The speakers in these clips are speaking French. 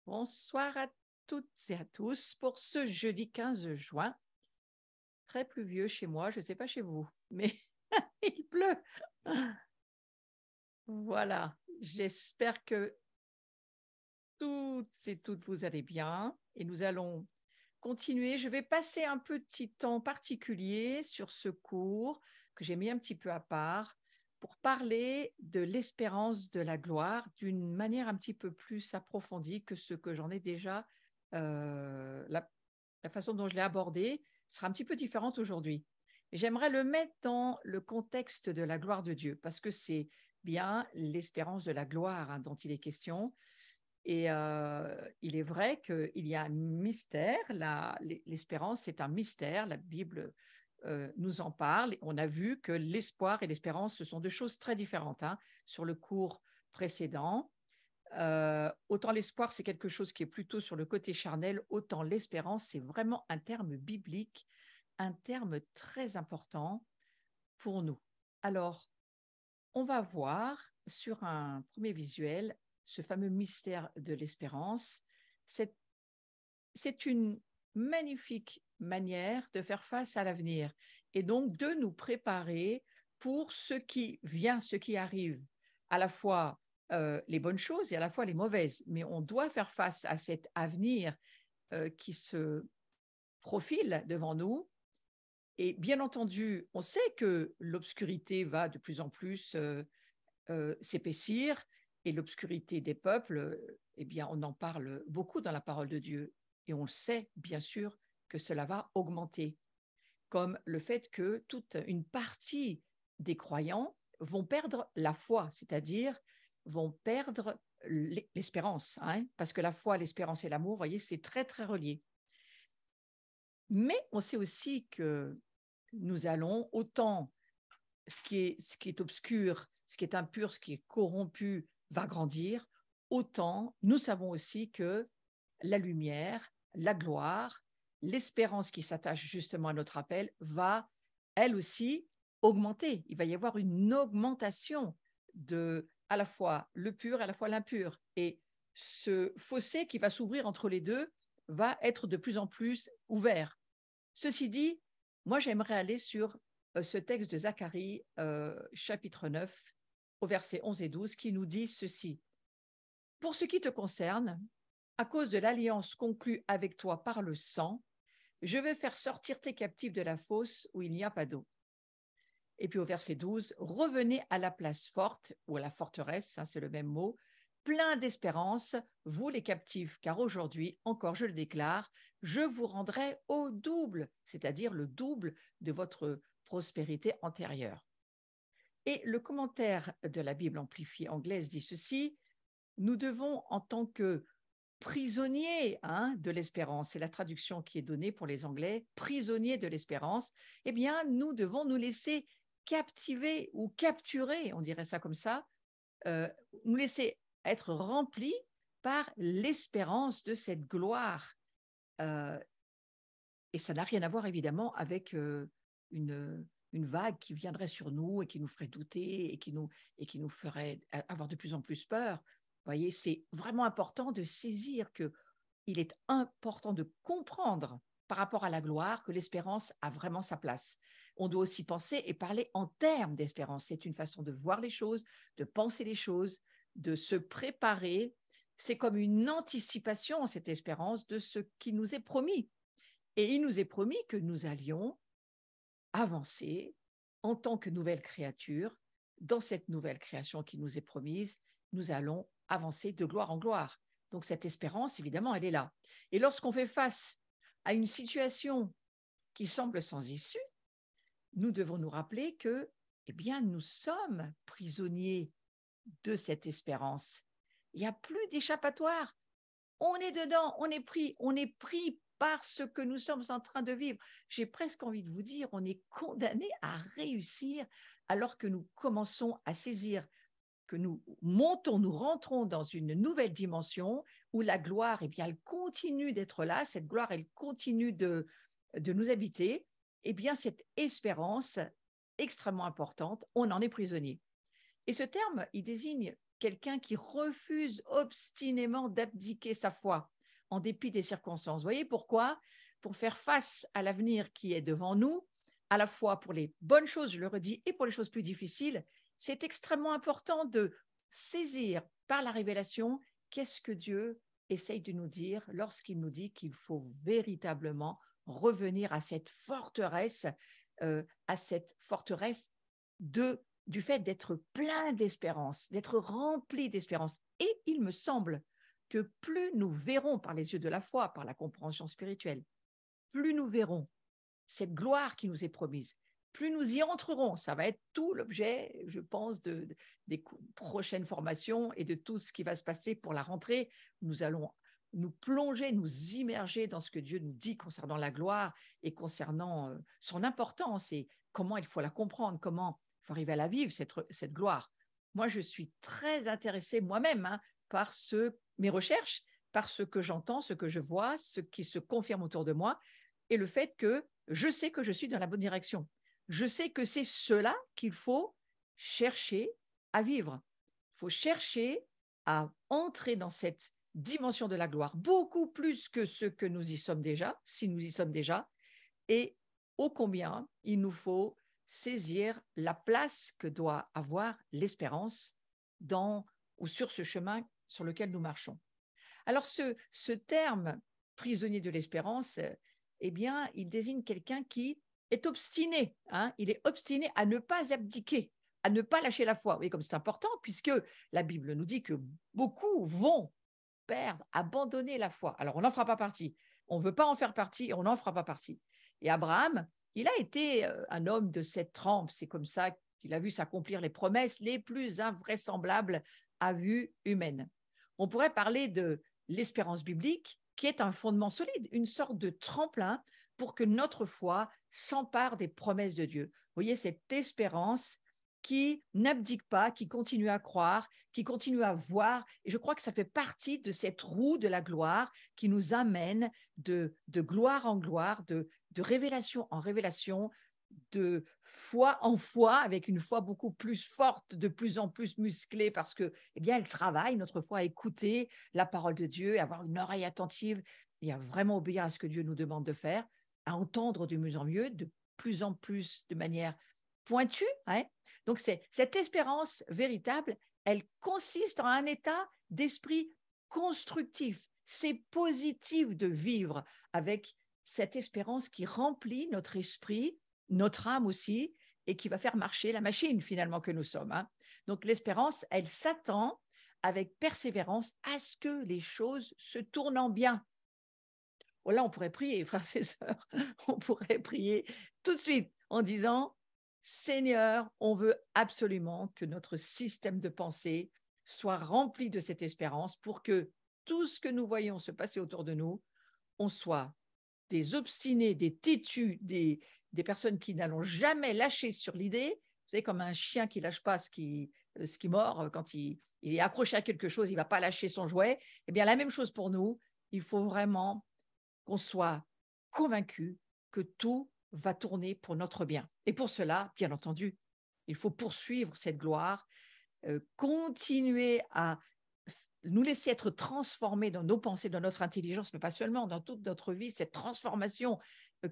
Bonsoir à toutes et à tous pour ce jeudi 15 juin. Très pluvieux chez moi, je ne sais pas chez vous, mais il pleut. Voilà, j'espère que toutes et toutes vous allez bien et nous allons continuer. Je vais passer un petit temps particulier sur ce cours que j'ai mis un petit peu à part pour parler de l'espérance de la gloire d'une manière un petit peu plus approfondie que ce que j'en ai déjà. La façon dont je l'ai abordé sera un petit peu différente aujourd'hui. J'aimerais le mettre dans le contexte de la gloire de Dieu parce que c'est bien l'espérance de la gloire dont il est question. Et il est vrai qu'il y a un mystère. L'espérance, c'est un mystère. La Bible nous en parle. On a vu que l'espoir et l'espérance, ce sont deux choses très différentes sur le cours précédent. Autant l'espoir, c'est quelque chose qui est plutôt sur le côté charnel, autant l'espérance, c'est vraiment un terme biblique, un terme très important pour nous. Alors, on va voir sur un premier visuel ce fameux mystère de l'espérance. C'est une magnifique manière de faire face à l'avenir et donc de nous préparer pour ce qui vient, ce qui arrive, à la fois les bonnes choses et à la fois les mauvaises. Mais on doit faire face à cet avenir qui se profile devant nous. Et bien entendu, on sait que l'obscurité va de plus en plus s'épaissir et l'obscurité des peuples, eh bien, on en parle beaucoup dans la parole de Dieu et on sait bien sûr que cela va augmenter, comme le fait que toute une partie des croyants vont perdre la foi, c'est-à-dire vont perdre l'espérance, parce que la foi, l'espérance et l'amour, vous voyez, c'est très, très relié. Mais on sait aussi que nous allons, autant ce qui est obscur, ce qui est impur, ce qui est corrompu va grandir, autant nous savons aussi que la lumière, la gloire, l'espérance qui s'attache justement à notre appel va, elle aussi, augmenter. Il va y avoir une augmentation de à la fois le pur et à la fois l'impur. Et ce fossé qui va s'ouvrir entre les deux va être de plus en plus ouvert. Ceci dit, moi j'aimerais aller sur ce texte de Zacharie, chapitre 9, au verset 11 et 12, qui nous dit ceci. Pour ce qui te concerne, à cause de l'alliance conclue avec toi par le sang, je vais faire sortir tes captifs de la fosse où il n'y a pas d'eau. Et puis au verset 12, revenez à la place forte, ou à la forteresse, c'est le même mot, plein d'espérance, vous les captifs, car aujourd'hui, encore je le déclare, je vous rendrai au double, c'est-à-dire le double de votre prospérité antérieure. Et le commentaire de la Bible amplifiée anglaise dit ceci, nous devons, en tant que prisonniers de l'espérance, c'est la traduction qui est donnée pour les Anglais, prisonniers de l'espérance, eh bien, nous devons nous laisser captiver ou capturer, on dirait ça comme ça, nous laisser être remplis par l'espérance de cette gloire. Euh, et ça n'a rien à voir évidemment avec une vague qui viendrait sur nous et qui nous ferait douter et qui nous ferait avoir de plus en plus peur. Vous voyez, c'est vraiment important de saisir que il est important de comprendre par rapport à la gloire que l'espérance a vraiment sa place. On doit aussi penser et parler en termes d'espérance. C'est une façon de voir les choses, de penser les choses, de se préparer. C'est comme une anticipation, cette espérance, de ce qui nous est promis. Et il nous est promis que nous allions avancer en tant que nouvelle créature. Dans cette nouvelle création qui nous est promise, nous allons avancer de gloire en gloire. Donc cette espérance, évidemment, elle est là. Et lorsqu'on fait face à une situation qui semble sans issue, nous devons nous rappeler que, eh bien, nous sommes prisonniers de cette espérance. Il n'y a plus d'échappatoire. On est dedans, on est pris par ce que nous sommes en train de vivre. J'ai presque envie de vous dire, on est condamné à réussir alors que nous commençons à saisir que nous montons, nous rentrons dans une nouvelle dimension où la gloire, eh bien, elle continue d'être là, cette gloire, elle continue de nous habiter, eh bien, cette espérance extrêmement importante, on en est prisonnier. Et ce terme, il désigne quelqu'un qui refuse obstinément d'abdiquer sa foi en dépit des circonstances. Vous voyez pourquoi? Pour faire face à l'avenir qui est devant nous, à la fois pour les bonnes choses, je le redis, et pour les choses plus difficiles, c'est extrêmement important de saisir par la révélation qu'est-ce que Dieu essaye de nous dire lorsqu'il nous dit qu'il faut véritablement revenir à cette forteresse du fait d'être plein d'espérance, d'être rempli d'espérance. Et il me semble que plus nous verrons par les yeux de la foi, par la compréhension spirituelle, plus nous verrons cette gloire qui nous est promise, plus nous y entrerons. Ça va être tout l'objet, je pense, des prochaines formations et de tout ce qui va se passer pour la rentrée. Nous allons nous plonger, nous immerger dans ce que Dieu nous dit concernant la gloire et concernant son importance et comment il faut la comprendre, comment il faut arriver à la vivre, cette gloire. Moi, je suis très intéressée moi-même par mes recherches, par ce que j'entends, ce que je vois, ce qui se confirme autour de moi et le fait que je sais que je suis dans la bonne direction. Je sais que c'est cela qu'il faut chercher à vivre. Il faut chercher à entrer dans cette dimension de la gloire, beaucoup plus que ce que nous y sommes déjà, si nous y sommes déjà, et ô combien il nous faut saisir la place que doit avoir l'espérance dans ou sur ce chemin sur lequel nous marchons. Alors ce terme prisonnier de l'espérance, eh bien, il désigne quelqu'un qui est obstiné, il est obstiné à ne pas abdiquer, à ne pas lâcher la foi. Oui, comme c'est important, puisque la Bible nous dit que beaucoup vont perdre, abandonner la foi. Alors, on n'en fera pas partie. On ne veut pas en faire partie et on n'en fera pas partie. Et Abraham, il a été un homme de cette trempe. C'est comme ça qu'il a vu s'accomplir les promesses les plus invraisemblables à vue humaine. On pourrait parler de l'espérance biblique, qui est un fondement solide, une sorte de tremplin pour que notre foi s'empare des promesses de Dieu. Vous voyez, cette espérance qui n'abdique pas, qui continue à croire, qui continue à voir. Et je crois que ça fait partie de cette roue de la gloire qui nous amène de gloire en gloire, de révélation en révélation, de foi en foi, avec une foi beaucoup plus forte, de plus en plus musclée, parce que, eh bien, elle travaille, notre foi, à écouter la parole de Dieu, à avoir une oreille attentive et à vraiment obéir à ce que Dieu nous demande de faire, à entendre de mieux en mieux, de plus en plus de manière pointue. Donc, cette espérance véritable, elle consiste en un état d'esprit constructif. C'est positif de vivre avec cette espérance qui remplit notre esprit, notre âme aussi, et qui va faire marcher la machine finalement que nous sommes. Donc, l'espérance, elle s'attend avec persévérance à ce que les choses se tournent en bien. Oh là, on pourrait prier, frères et sœurs, on pourrait prier tout de suite en disant Seigneur, on veut absolument que notre système de pensée soit rempli de cette espérance pour que tout ce que nous voyons se passer autour de nous, on soit des obstinés, des têtus, des personnes qui n'allont jamais lâcher sur l'idée. Vous savez, comme un chien qui ne lâche pas ce qui mord, quand il est accroché à quelque chose, il ne va pas lâcher son jouet. Eh bien, la même chose pour nous. Il faut vraiment qu'on soit convaincu que tout va tourner pour notre bien. Et pour cela, bien entendu, il faut poursuivre cette gloire, continuer à nous laisser être transformés dans nos pensées, dans notre intelligence, mais pas seulement, dans toute notre vie, cette transformation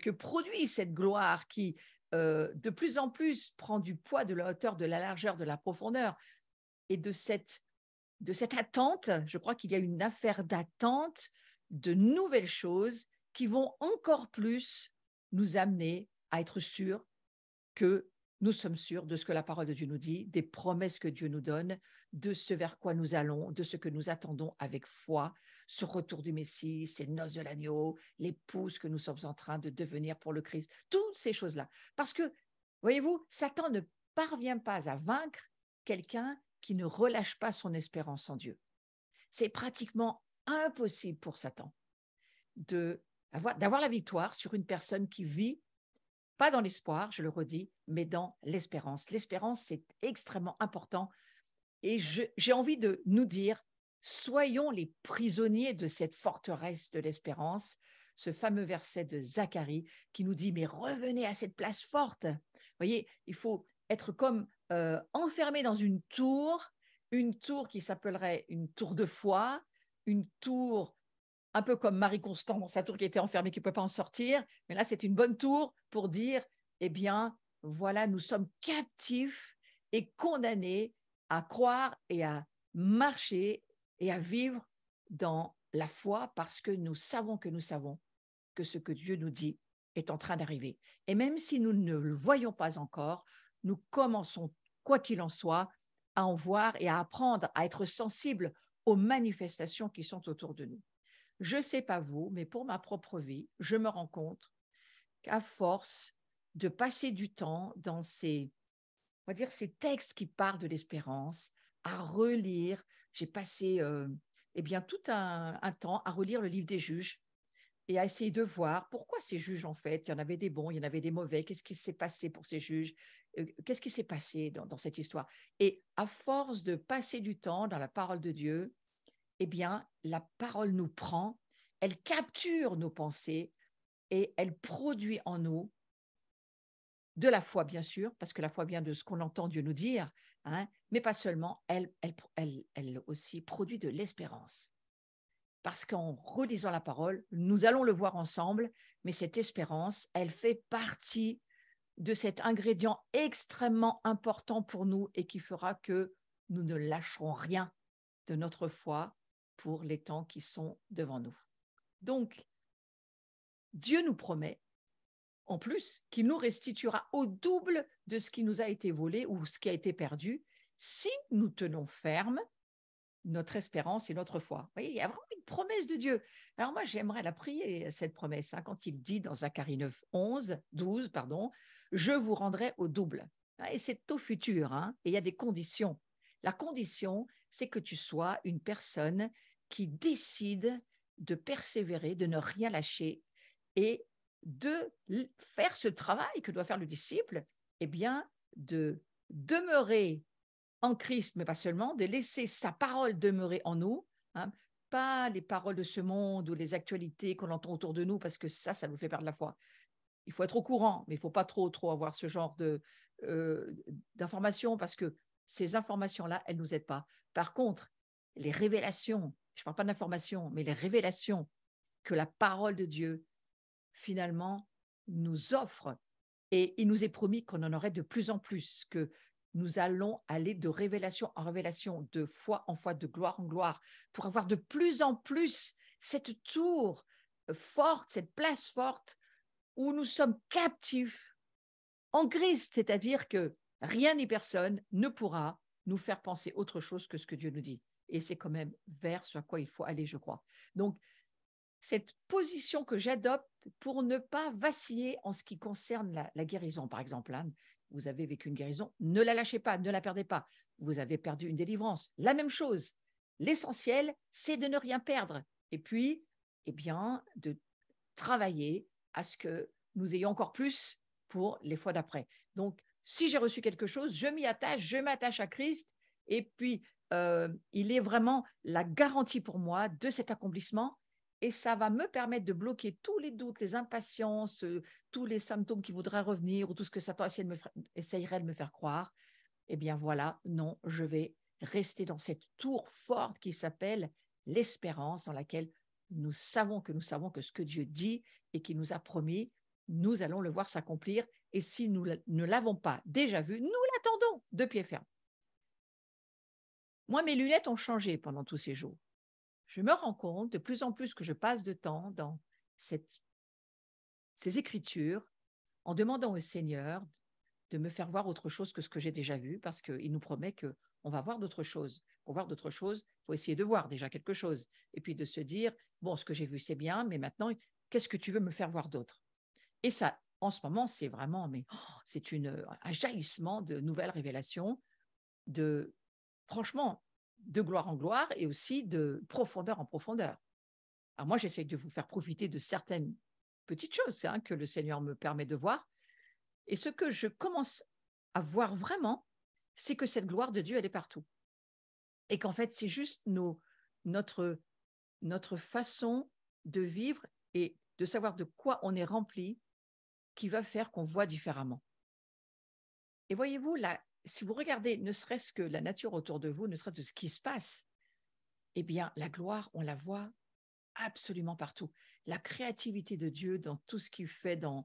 que produit cette gloire qui, de plus en plus, prend du poids, de la hauteur, de la largeur, de la profondeur, et de cette attente. Je crois qu'il y a une affaire d'attente de nouvelles choses qui vont encore plus nous amener à être sûrs que nous sommes sûrs de ce que la parole de Dieu nous dit, des promesses que Dieu nous donne, de ce vers quoi nous allons, de ce que nous attendons avec foi, ce retour du Messie, ces noces de l'agneau, l'épouse que nous sommes en train de devenir pour le Christ, toutes ces choses-là. Parce que, voyez-vous, Satan ne parvient pas à vaincre quelqu'un qui ne relâche pas son espérance en Dieu. C'est pratiquement impossible pour Satan d'avoir la victoire sur une personne qui vit pas dans l'espoir, je le redis, mais dans l'espérance. L'espérance, c'est extrêmement important. Et j'ai envie de nous dire, soyons les prisonniers de cette forteresse de l'espérance, ce fameux verset de Zacharie qui nous dit, mais revenez à cette place forte. Vous voyez, il faut être comme enfermé dans une tour une tour qui s'appellerait une tour de foi, une tour un peu comme Marie Constant dans sa tour qui était enfermée, qui ne pouvait pas en sortir. Mais là, c'est une bonne tour pour dire, eh bien, voilà, nous sommes captifs et condamnés à croire et à marcher et à vivre dans la foi parce que nous savons que ce que Dieu nous dit est en train d'arriver. Et même si nous ne le voyons pas encore, nous commençons, quoi qu'il en soit, à en voir et à apprendre à être sensibles aux manifestations qui sont autour de nous. Je ne sais pas vous, mais pour ma propre vie, je me rends compte qu'à force de passer du temps dans on va dire, ces textes qui parlent de l'espérance, à relire, j'ai passé eh bien, tout un temps à relire le livre des juges et à essayer de voir pourquoi ces juges, en fait, il y en avait des bons, il y en avait des mauvais, qu'est-ce qui s'est passé pour ces juges, qu'est-ce qui s'est passé dans cette histoire. Et à force de passer du temps dans la parole de Dieu, eh bien, la parole nous prend, elle capture nos pensées et elle produit en nous de la foi, bien sûr, parce que la foi vient de ce qu'on entend Dieu nous dire, hein, mais pas seulement, elle aussi produit de l'espérance. Parce qu'en relisant la parole, nous allons le voir ensemble, mais cette espérance, elle fait partie de cet ingrédient extrêmement important pour nous et qui fera que nous ne lâcherons rien de notre foi pour les temps qui sont devant nous. Donc, Dieu nous promet, en plus, qu'il nous restituera au double de ce qui nous a été volé ou ce qui a été perdu, si nous tenons ferme notre espérance et notre foi. Vous voyez, il y a vraiment une promesse de Dieu. Alors moi, j'aimerais la prier, cette promesse, hein, quand il dit dans Zacharie 9, 12, je vous rendrai au double. Et c'est au futur, hein, et il y a des conditions. La condition, c'est que tu sois une personne qui décide de persévérer, de ne rien lâcher et de faire ce travail que doit faire le disciple, eh bien, de demeurer en Christ, mais pas seulement, de laisser sa parole demeurer en nous, hein, pas les paroles de ce monde ou les actualités qu'on entend autour de nous, parce que ça nous fait perdre la foi. Il faut être au courant, mais il ne faut pas trop avoir ce genre d'informations, parce que ces informations-là, elles ne nous aident pas. Par contre, les révélations, je ne parle pas d'informations, mais les révélations que la parole de Dieu, finalement, nous offre, et il nous est promis qu'on en aurait de plus en plus, que nous allons aller de révélation en révélation, de foi en foi, de gloire en gloire, pour avoir de plus en plus cette tour forte, cette place forte, où nous sommes captifs en Christ, c'est-à-dire que rien ni personne ne pourra nous faire penser autre chose que ce que Dieu nous dit. Et c'est quand même vers ce à quoi il faut aller, je crois. Donc, cette position que j'adopte pour ne pas vaciller en ce qui concerne la guérison, par exemple. Hein, vous avez vécu une guérison, ne la lâchez pas, ne la perdez pas. Vous avez perdu une délivrance, la même chose. L'essentiel, c'est de ne rien perdre. Et puis, eh bien, de travailler à ce que nous ayons encore plus pour les fois d'après. Donc, si j'ai reçu quelque chose, je m'y attache, je m'attache à Christ, et puis il est vraiment la garantie pour moi de cet accomplissement, et ça va me permettre de bloquer tous les doutes, les impatiences, tous les symptômes qui voudraient revenir, ou tout ce que Satan essayerait de me faire croire. Eh bien voilà, non, je vais rester dans cette tour forte qui s'appelle l'espérance, dans laquelle nous savons que ce que Dieu dit et qu'il nous a promis, nous allons le voir s'accomplir. Et si nous ne l'avons pas déjà vu, nous l'attendons de pied ferme. Moi, mes lunettes ont changé pendant tous ces jours. Je me rends compte de plus en plus que je passe de temps dans ces écritures en demandant au Seigneur de me faire voir autre chose que ce que j'ai déjà vu, parce qu'il nous promet qu'on va voir d'autres choses. Pour voir d'autres choses, il faut essayer de voir déjà quelque chose. Et puis de se dire, bon, ce que j'ai vu, c'est bien, mais maintenant, qu'est-ce que tu veux me faire voir d'autre? Et ça, en ce moment, c'est vraiment, c'est un jaillissement de nouvelles révélations, franchement, de gloire en gloire et aussi de profondeur en profondeur. Alors moi, j'essaie de vous faire profiter de certaines petites choses, hein, que le Seigneur me permet de voir. Et ce que je commence à voir vraiment, c'est que cette gloire de Dieu, elle est partout. Et qu'en fait, c'est juste notre façon de vivre et de savoir de quoi on est rempli qui va faire qu'on voit différemment. Et voyez-vous, si vous regardez ne serait-ce que la nature autour de vous, ne serait-ce que ce qui se passe, eh bien, la gloire, on la voit absolument partout. La créativité de Dieu dans tout ce qu'il fait dans,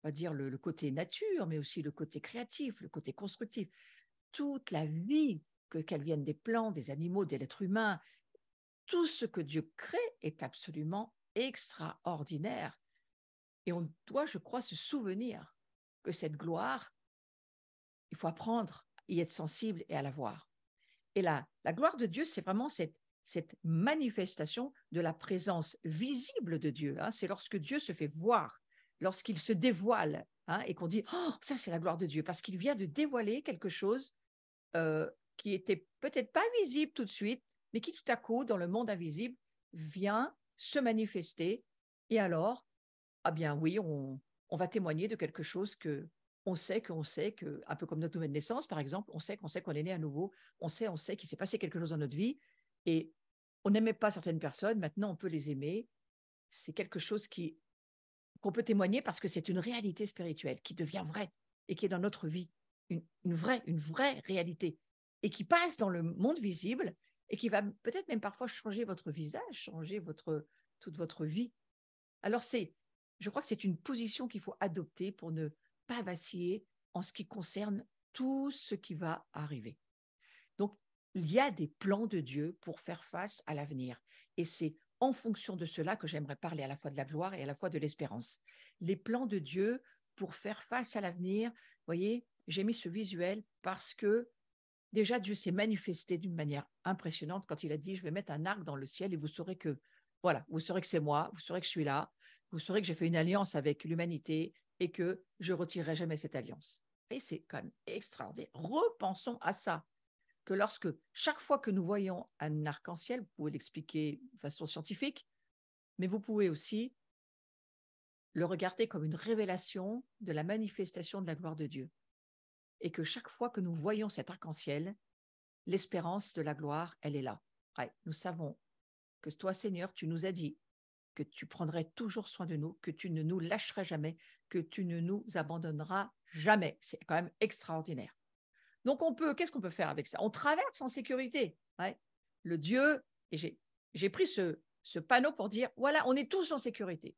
on va dire, le côté nature, mais aussi le côté créatif, le côté constructif. Toute la vie, qu'elle vienne des plantes, des animaux, de l'être humain, tout ce que Dieu crée est absolument extraordinaire. Et on doit, je crois, se souvenir que cette gloire, il faut apprendre à y être sensible et à la voir. Et la gloire de Dieu, c'est vraiment cette manifestation de la présence visible de Dieu. Hein. C'est lorsque Dieu se fait voir, lorsqu'il se dévoile, hein, et qu'on dit « Oh, ça, c'est la gloire de Dieu », parce qu'il vient de dévoiler quelque chose qui était peut-être pas visible tout de suite, mais qui tout à coup, dans le monde invisible, vient se manifester. Et alors, ah bien oui, on va témoigner de quelque chose que on sait, un peu comme notre nouvelle naissance, par exemple, on sait qu'on est né à nouveau, on sait qu'il s'est passé quelque chose dans notre vie, et on n'aimait pas certaines personnes, maintenant on peut les aimer. C'est quelque chose qu'on peut témoigner parce que c'est une réalité spirituelle qui devient vraie et qui est dans notre vie, une vraie réalité, et qui passe dans le monde visible et qui va peut-être même parfois changer votre visage, changer toute votre vie. Alors je crois que c'est une position qu'il faut adopter pour ne pas vaciller en ce qui concerne tout ce qui va arriver. Donc, il y a des plans de Dieu pour faire face à l'avenir. Et c'est en fonction de cela que j'aimerais parler à la fois de la gloire et à la fois de l'espérance. Les plans de Dieu pour faire face à l'avenir, vous voyez, j'ai mis ce visuel parce que déjà Dieu s'est manifesté d'une manière impressionnante quand il a dit « Je vais mettre un arc dans le ciel et vous saurez que, voilà, vous saurez que c'est moi, vous saurez que je suis là, vous saurez que j'ai fait une alliance avec l'humanité et que je ne retirerai jamais cette alliance. » Et c'est quand même extraordinaire. Repensons à ça, que lorsque chaque fois que nous voyons un arc-en-ciel, vous pouvez l'expliquer de façon scientifique, mais vous pouvez aussi le regarder comme une révélation de la manifestation de la gloire de Dieu. Et que chaque fois que nous voyons cet arc-en-ciel, l'espérance de la gloire, elle est là. Ouais, nous savons que toi, Seigneur, tu nous as dit que tu prendrais toujours soin de nous, que tu ne nous lâcherais jamais, que tu ne nous abandonneras jamais. C'est quand même extraordinaire. Donc, qu'est-ce qu'on peut faire avec ça? On traverse en sécurité. Ouais. Le Dieu, et j'ai pris ce panneau pour dire, voilà, on est tous en sécurité.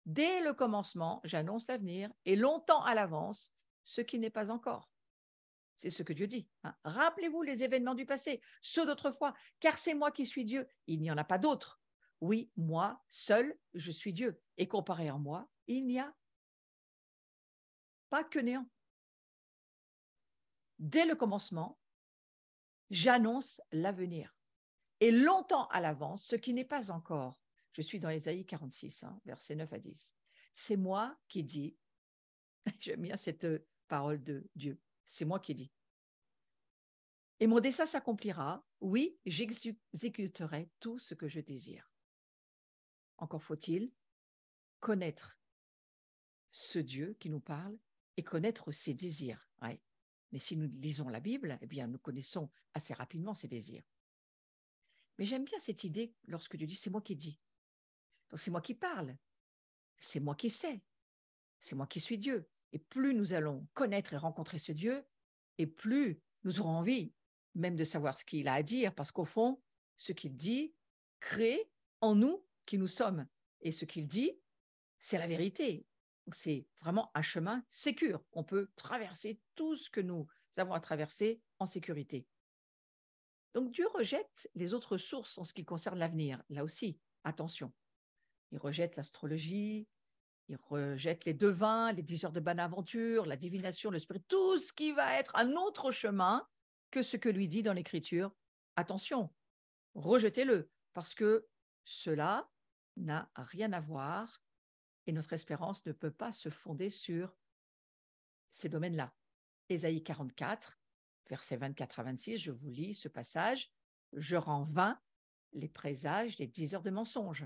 Dès le commencement, j'annonce l'avenir, et longtemps à l'avance, ce qui n'est pas encore. C'est ce que Dieu dit. Hein. Rappelez-vous les événements du passé, ceux d'autrefois, car c'est moi qui suis Dieu. Il n'y en a pas d'autre. Oui, moi, seul, je suis Dieu. Et comparé à moi, il n'y a pas que néant. Dès le commencement, j'annonce l'avenir. Et longtemps à l'avance, ce qui n'est pas encore. Je suis dans Ésaïe 46, versets 9 à 10. C'est moi qui dis, j'aime bien cette parole de Dieu, c'est moi qui dis. Et mon dessein s'accomplira, oui, j'exécuterai tout ce que je désire. Encore faut-il connaître ce Dieu qui nous parle et connaître ses désirs. Ouais. Mais si nous lisons la Bible, eh bien, nous connaissons assez rapidement ses désirs. Mais j'aime bien cette idée lorsque Dieu dit « c'est moi qui dis ». Donc c'est moi qui parle, c'est moi qui sais, c'est moi qui suis Dieu. Et plus nous allons connaître et rencontrer ce Dieu, et plus nous aurons envie même de savoir ce qu'il a à dire, parce qu'au fond, ce qu'il dit crée en nous qui nous sommes. Et ce qu'il dit, c'est la vérité. Donc c'est vraiment un chemin sécure. On peut traverser tout ce que nous avons à traverser en sécurité. Donc Dieu rejette les autres sources en ce qui concerne l'avenir. Là aussi, attention. Il rejette l'astrologie, il rejette les devins, les diseurs de bonne aventure, la divination, le spirit, tout ce qui va être un autre chemin que ce que lui dit dans l'Écriture. Attention, rejetez-le, parce que cela n'a rien à voir et notre espérance ne peut pas se fonder sur ces domaines-là. Ésaïe 44, versets 24 à 26, je vous lis ce passage. « Je rends vain les présages des diseurs de mensonges.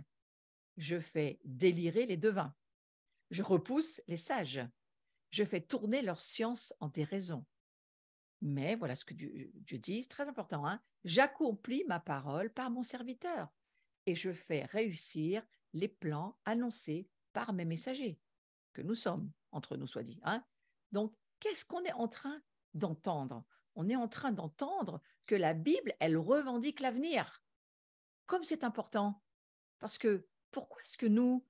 Je fais délirer les devins. Je repousse les sages. Je fais tourner leur science en déraison. » Mais voilà ce que Dieu dit, c'est très important. J'accomplis ma parole par mon serviteur et je fais réussir les plans annoncés par mes messagers, que nous sommes, entre nous soit dit. Donc, qu'est-ce qu'on est en train d'entendre on est en train d'entendre que la Bible, elle revendique l'avenir. Comme c'est important. Parce que pourquoi est-ce que nous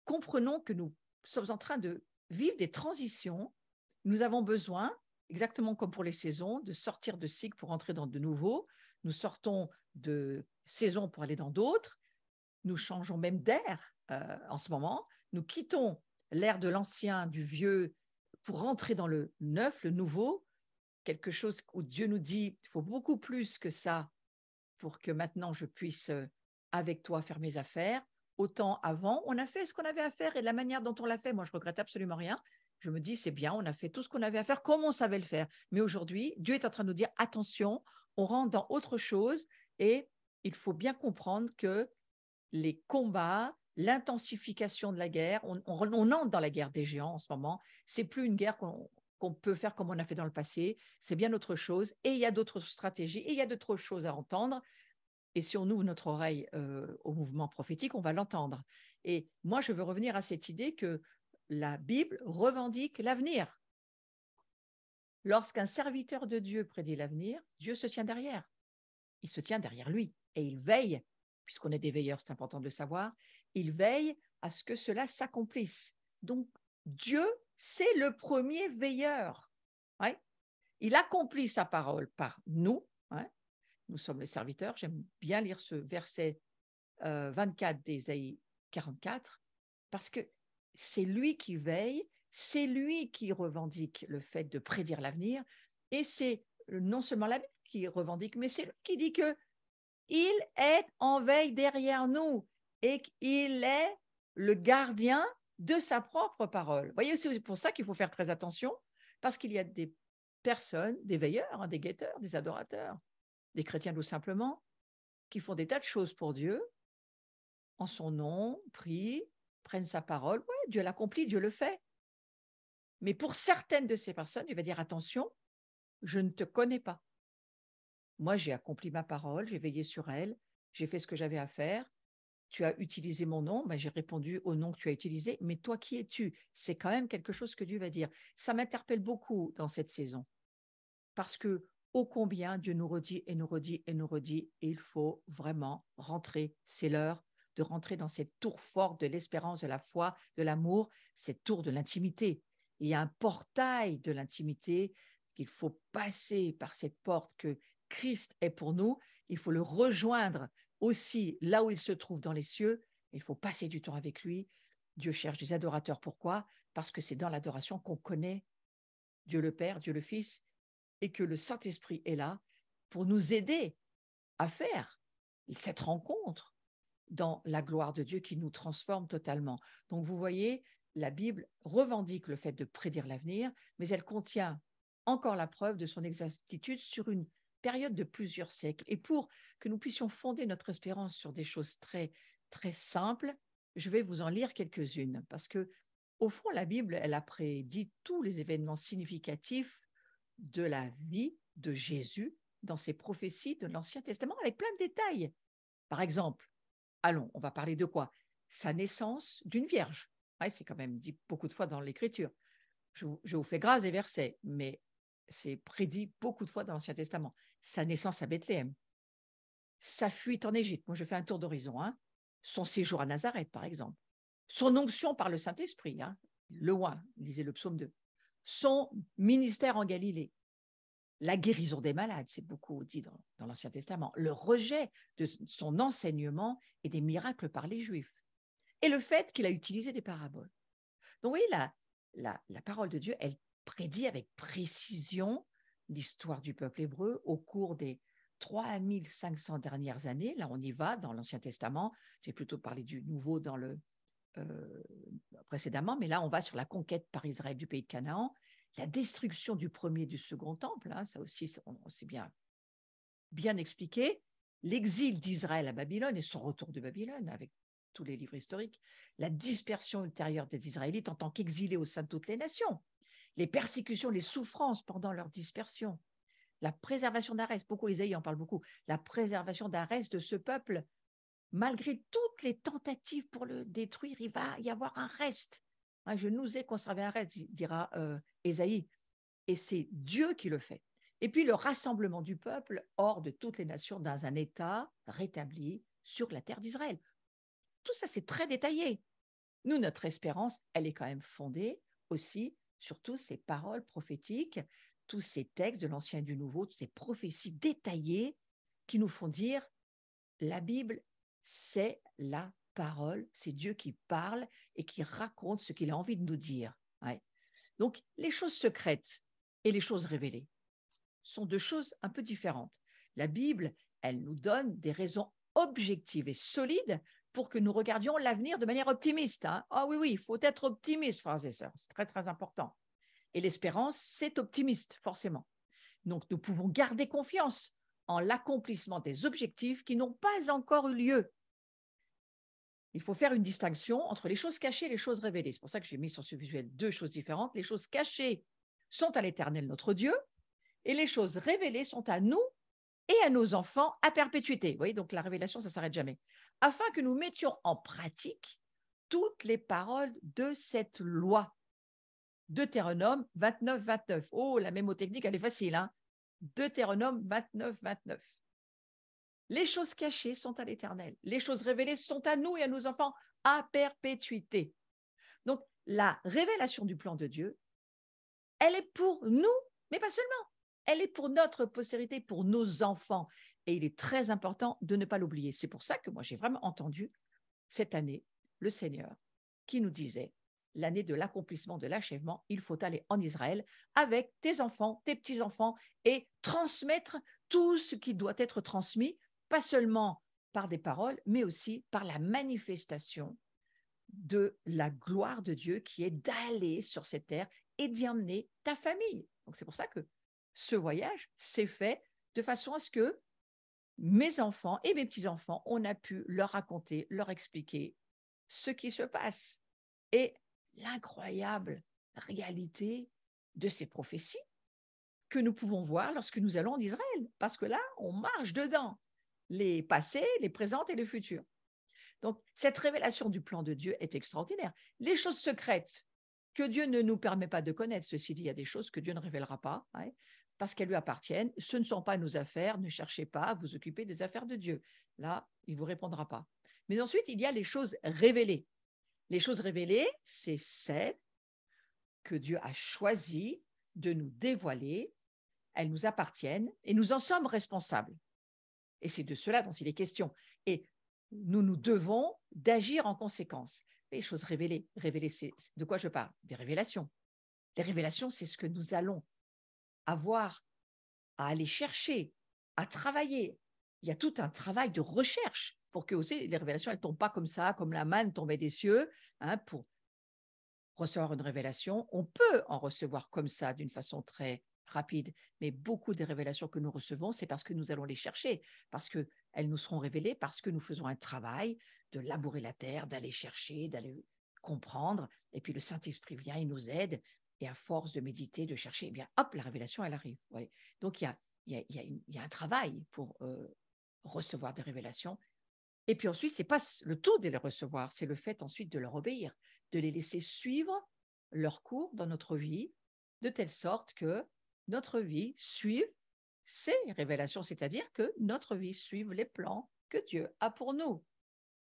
comprenons que nous sommes en train de vivre des transitions? Nous avons besoin, exactement comme pour les saisons, de sortir de cycles pour entrer dans de nouveaux. Nous sortons de saisons pour aller dans d'autres. Nous changeons même d'air en ce moment. Nous quittons l'ère de l'ancien, du vieux, pour rentrer dans le neuf, le nouveau, quelque chose où Dieu nous dit, il faut beaucoup plus que ça pour que maintenant je puisse, avec toi, faire mes affaires. Autant avant, on a fait ce qu'on avait à faire et de la manière dont on l'a fait, moi, je regrette absolument rien. Je me dis, c'est bien, on a fait tout ce qu'on avait à faire comme on savait le faire. Mais aujourd'hui, Dieu est en train de nous dire, attention, on rentre dans autre chose et il faut bien comprendre que les combats, l'intensification de la guerre, on entre dans la guerre des géants en ce moment. C'est plus une guerre qu'on peut faire comme on a fait dans le passé. C'est bien autre chose. Et il y a d'autres stratégies et il y a d'autres choses à entendre. Et si on ouvre notre oreille au mouvement prophétique, on va l'entendre. Et moi, je veux revenir à cette idée que la Bible revendique l'avenir. Lorsqu'un serviteur de Dieu prédit l'avenir, Dieu se tient derrière. Il se tient derrière lui et il veille, puisqu'on est des veilleurs, c'est important de le savoir, il veille à ce que cela s'accomplisse. Donc, Dieu, c'est le premier veilleur. Ouais. Il accomplit sa parole par nous. Ouais. Nous sommes les serviteurs. J'aime bien lire ce verset 24 d'Ésaïe 44, parce que c'est lui qui veille, c'est lui qui revendique le fait de prédire l'avenir, et c'est non seulement la Bible qui revendique, mais c'est lui qui dit que il est en veille derrière nous et qu'il est le gardien de sa propre parole. Vous voyez, c'est pour ça qu'il faut faire très attention, parce qu'il y a des personnes, des veilleurs, des guetteurs, des adorateurs, des chrétiens tout simplement, qui font des tas de choses pour Dieu, en son nom, prient, prennent sa parole. Oui, Dieu l'accomplit, Dieu le fait. Mais pour certaines de ces personnes, il va dire, attention, je ne te connais pas. Moi, j'ai accompli ma parole, j'ai veillé sur elle, j'ai fait ce que j'avais à faire. Tu as utilisé mon nom, ben, j'ai répondu au nom que tu as utilisé, mais toi, qui es-tu? C'est quand même quelque chose que Dieu va dire. Ça m'interpelle beaucoup dans cette saison, parce que ô combien Dieu nous redit et nous redit et nous redit, et il faut vraiment rentrer, c'est l'heure de rentrer dans cette tour forte de l'espérance, de la foi, de l'amour, cette tour de l'intimité. Il y a un portail de l'intimité qu'il faut passer par cette porte que Christ est pour nous. Il faut le rejoindre aussi là où il se trouve dans les cieux. Il faut passer du temps avec lui. Dieu cherche des adorateurs. Pourquoi? Parce que c'est dans l'adoration qu'on connaît Dieu le Père, Dieu le Fils, et que le Saint-Esprit est là pour nous aider à faire cette rencontre dans la gloire de Dieu qui nous transforme totalement. Donc vous voyez, la Bible revendique le fait de prédire l'avenir, mais elle contient encore la preuve de son exactitude sur une période de plusieurs siècles. Et pour que nous puissions fonder notre espérance sur des choses très, très simples, je vais vous en lire quelques-unes, parce que au fond, la Bible, elle a prédit tous les événements significatifs de la vie de Jésus dans ses prophéties de l'Ancien Testament avec plein de détails. Par exemple, allons, on va parler de quoi? Sa naissance d'une vierge. Ouais, c'est quand même dit beaucoup de fois dans l'Écriture. Je vous fais grâce des versets, mais c'est prédit beaucoup de fois dans l'Ancien Testament. Sa naissance à Bethléem, sa fuite en Égypte. Moi, je fais un tour d'horizon. Hein. Son séjour à Nazareth, par exemple. Son onction par le Saint-Esprit, hein. Le oint, lisez le psaume 2. Son ministère en Galilée. La guérison des malades, c'est beaucoup dit dans l'Ancien Testament. Le rejet de son enseignement et des miracles par les Juifs. Et le fait qu'il a utilisé des paraboles. Donc, oui, la parole de Dieu, elle prédit avec précision l'histoire du peuple hébreu au cours des 3500 dernières années. Là, on y va dans l'Ancien Testament. J'ai plutôt parlé du Nouveau dans le précédemment, mais là, on va sur la conquête par Israël du pays de Canaan, la destruction du premier et du second temple, hein, ça aussi, c'est bien expliqué, l'exil d'Israël à Babylone et son retour de Babylone avec tous les livres historiques, la dispersion ultérieure des Israélites en tant qu'exilés au sein de toutes les nations, les persécutions, les souffrances pendant leur dispersion, la préservation d'un reste, beaucoup, Isaïe en parle beaucoup, la préservation d'un reste de ce peuple. Malgré toutes les tentatives pour le détruire, il va y avoir un reste. Je nous ai conservé un reste, dira Ésaïe. et c'est Dieu qui le fait. Et puis le rassemblement du peuple hors de toutes les nations dans un État rétabli sur la terre d'Israël. Tout ça, c'est très détaillé. Nous, notre espérance, elle est quand même fondée aussi sur toutes ces paroles prophétiques, tous ces textes de l'Ancien et du Nouveau, toutes ces prophéties détaillées qui nous font dire la Bible, c'est la parole, c'est Dieu qui parle et qui raconte ce qu'il a envie de nous dire. Ouais. Donc, les choses secrètes et les choses révélées sont deux choses un peu différentes. La Bible, elle nous donne des raisons objectives et solides pour que nous regardions l'avenir de manière optimiste. Hein. Ah oui, oui, il faut être optimiste, frères et sœurs, c'est très, très important. Et l'espérance, c'est optimiste, forcément. Donc, nous pouvons garder confiance en l'accomplissement des objectifs qui n'ont pas encore eu lieu. Il faut faire une distinction entre les choses cachées et les choses révélées. C'est pour ça que j'ai mis sur ce visuel deux choses différentes. Les choses cachées sont à l'Éternel, notre Dieu, et les choses révélées sont à nous et à nos enfants à perpétuité. Vous voyez, donc la révélation, ça ne s'arrête jamais. Afin que nous mettions en pratique toutes les paroles de cette loi. Deutéronome 29, 29. Oh, la mémotechnique, elle est facile. Hein. Deutéronome 29, 29. Les choses cachées sont à l'Éternel. Les choses révélées sont à nous et à nos enfants à perpétuité. Donc, la révélation du plan de Dieu, elle est pour nous, mais pas seulement. Elle est pour notre postérité, pour nos enfants. Et il est très important de ne pas l'oublier. C'est pour ça que moi, j'ai vraiment entendu cette année le Seigneur qui nous disait, l'année de l'accomplissement, de l'achèvement, il faut aller en Israël avec tes enfants, tes petits-enfants et transmettre tout ce qui doit être transmis, pas seulement par des paroles, mais aussi par la manifestation de la gloire de Dieu qui est d'aller sur cette terre et d'y emmener ta famille. Donc c'est pour ça que ce voyage s'est fait de façon à ce que mes enfants et mes petits-enfants, on a pu leur raconter, leur expliquer ce qui se passe et l'incroyable réalité de ces prophéties que nous pouvons voir lorsque nous allons en Israël, parce que là, on marche dedans, les passés, les présentes et les futurs. Donc, cette révélation du plan de Dieu est extraordinaire. Les choses secrètes que Dieu ne nous permet pas de connaître, ceci dit, il y a des choses que Dieu ne révélera pas, hein, parce qu'elles lui appartiennent. Ce ne sont pas nos affaires, ne cherchez pas à vous occuper des affaires de Dieu. Là, il ne vous répondra pas. Mais ensuite, il y a les choses révélées. Les choses révélées, c'est celles que Dieu a choisi de nous dévoiler. Elles nous appartiennent et nous en sommes responsables. Et c'est de cela dont il est question. Et nous nous devons d'agir en conséquence. Les choses révélées, c'est de quoi je parle? Des révélations. Les révélations, c'est ce que nous allons avoir à aller chercher, à travailler. Il y a tout un travail de recherche pour que aussi les révélations, elles ne tombent pas comme ça, comme la manne tombait des cieux. Hein, pour recevoir une révélation, on peut en recevoir comme ça d'une façon très rapide, mais beaucoup des révélations que nous recevons, c'est parce que nous allons les chercher, parce qu'elles nous seront révélées, parce que nous faisons un travail de labourer la terre, d'aller chercher, d'aller comprendre, et puis le Saint-Esprit vient, il nous aide, et à force de méditer, de chercher, eh bien, hop, la révélation, elle arrive. Ouais. Donc, il y a un travail pour recevoir des révélations. Et puis ensuite, ce n'est pas le tout de les recevoir, c'est le fait ensuite de leur obéir, de les laisser suivre leur cours dans notre vie, de telle sorte que notre vie suive ces révélations, c'est-à-dire que notre vie suive les plans que Dieu a pour nous.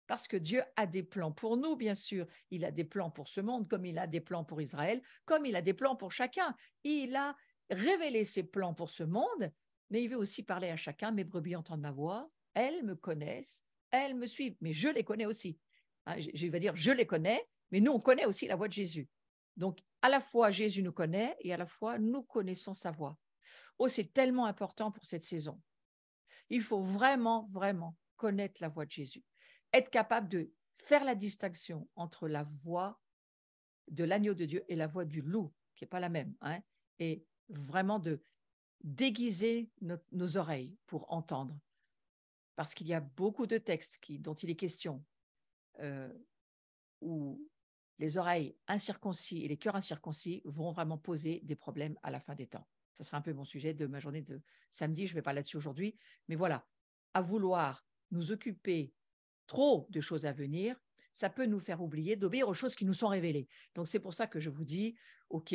Parce que Dieu a des plans pour nous, bien sûr. Il a des plans pour ce monde, comme il a des plans pour Israël, comme il a des plans pour chacun. Il a révélé ses plans pour ce monde, mais il veut aussi parler à chacun. Mes brebis entendent ma voix, elles me connaissent, elles me suivent, mais je les connais aussi. Hein, je vais dire, je les connais, mais nous, on connaît aussi la voix de Jésus. Donc, à la fois, Jésus nous connaît et à la fois, nous connaissons sa voix. Oh, c'est tellement important pour cette saison. Il faut vraiment, vraiment connaître la voix de Jésus. Être capable de faire la distinction entre la voix de l'agneau de Dieu et la voix du loup, qui n'est pas la même. Hein, et vraiment de déguiser nos oreilles pour entendre. Parce qu'il y a beaucoup de textes dont il est question où les oreilles incirconcis et les cœurs incirconcis vont vraiment poser des problèmes à la fin des temps. Ce sera un peu mon sujet de ma journée de samedi, je ne vais pas là-dessus aujourd'hui, mais voilà, à vouloir nous occuper trop de choses à venir, ça peut nous faire oublier d'obéir aux choses qui nous sont révélées. Donc c'est pour ça que je vous dis, OK,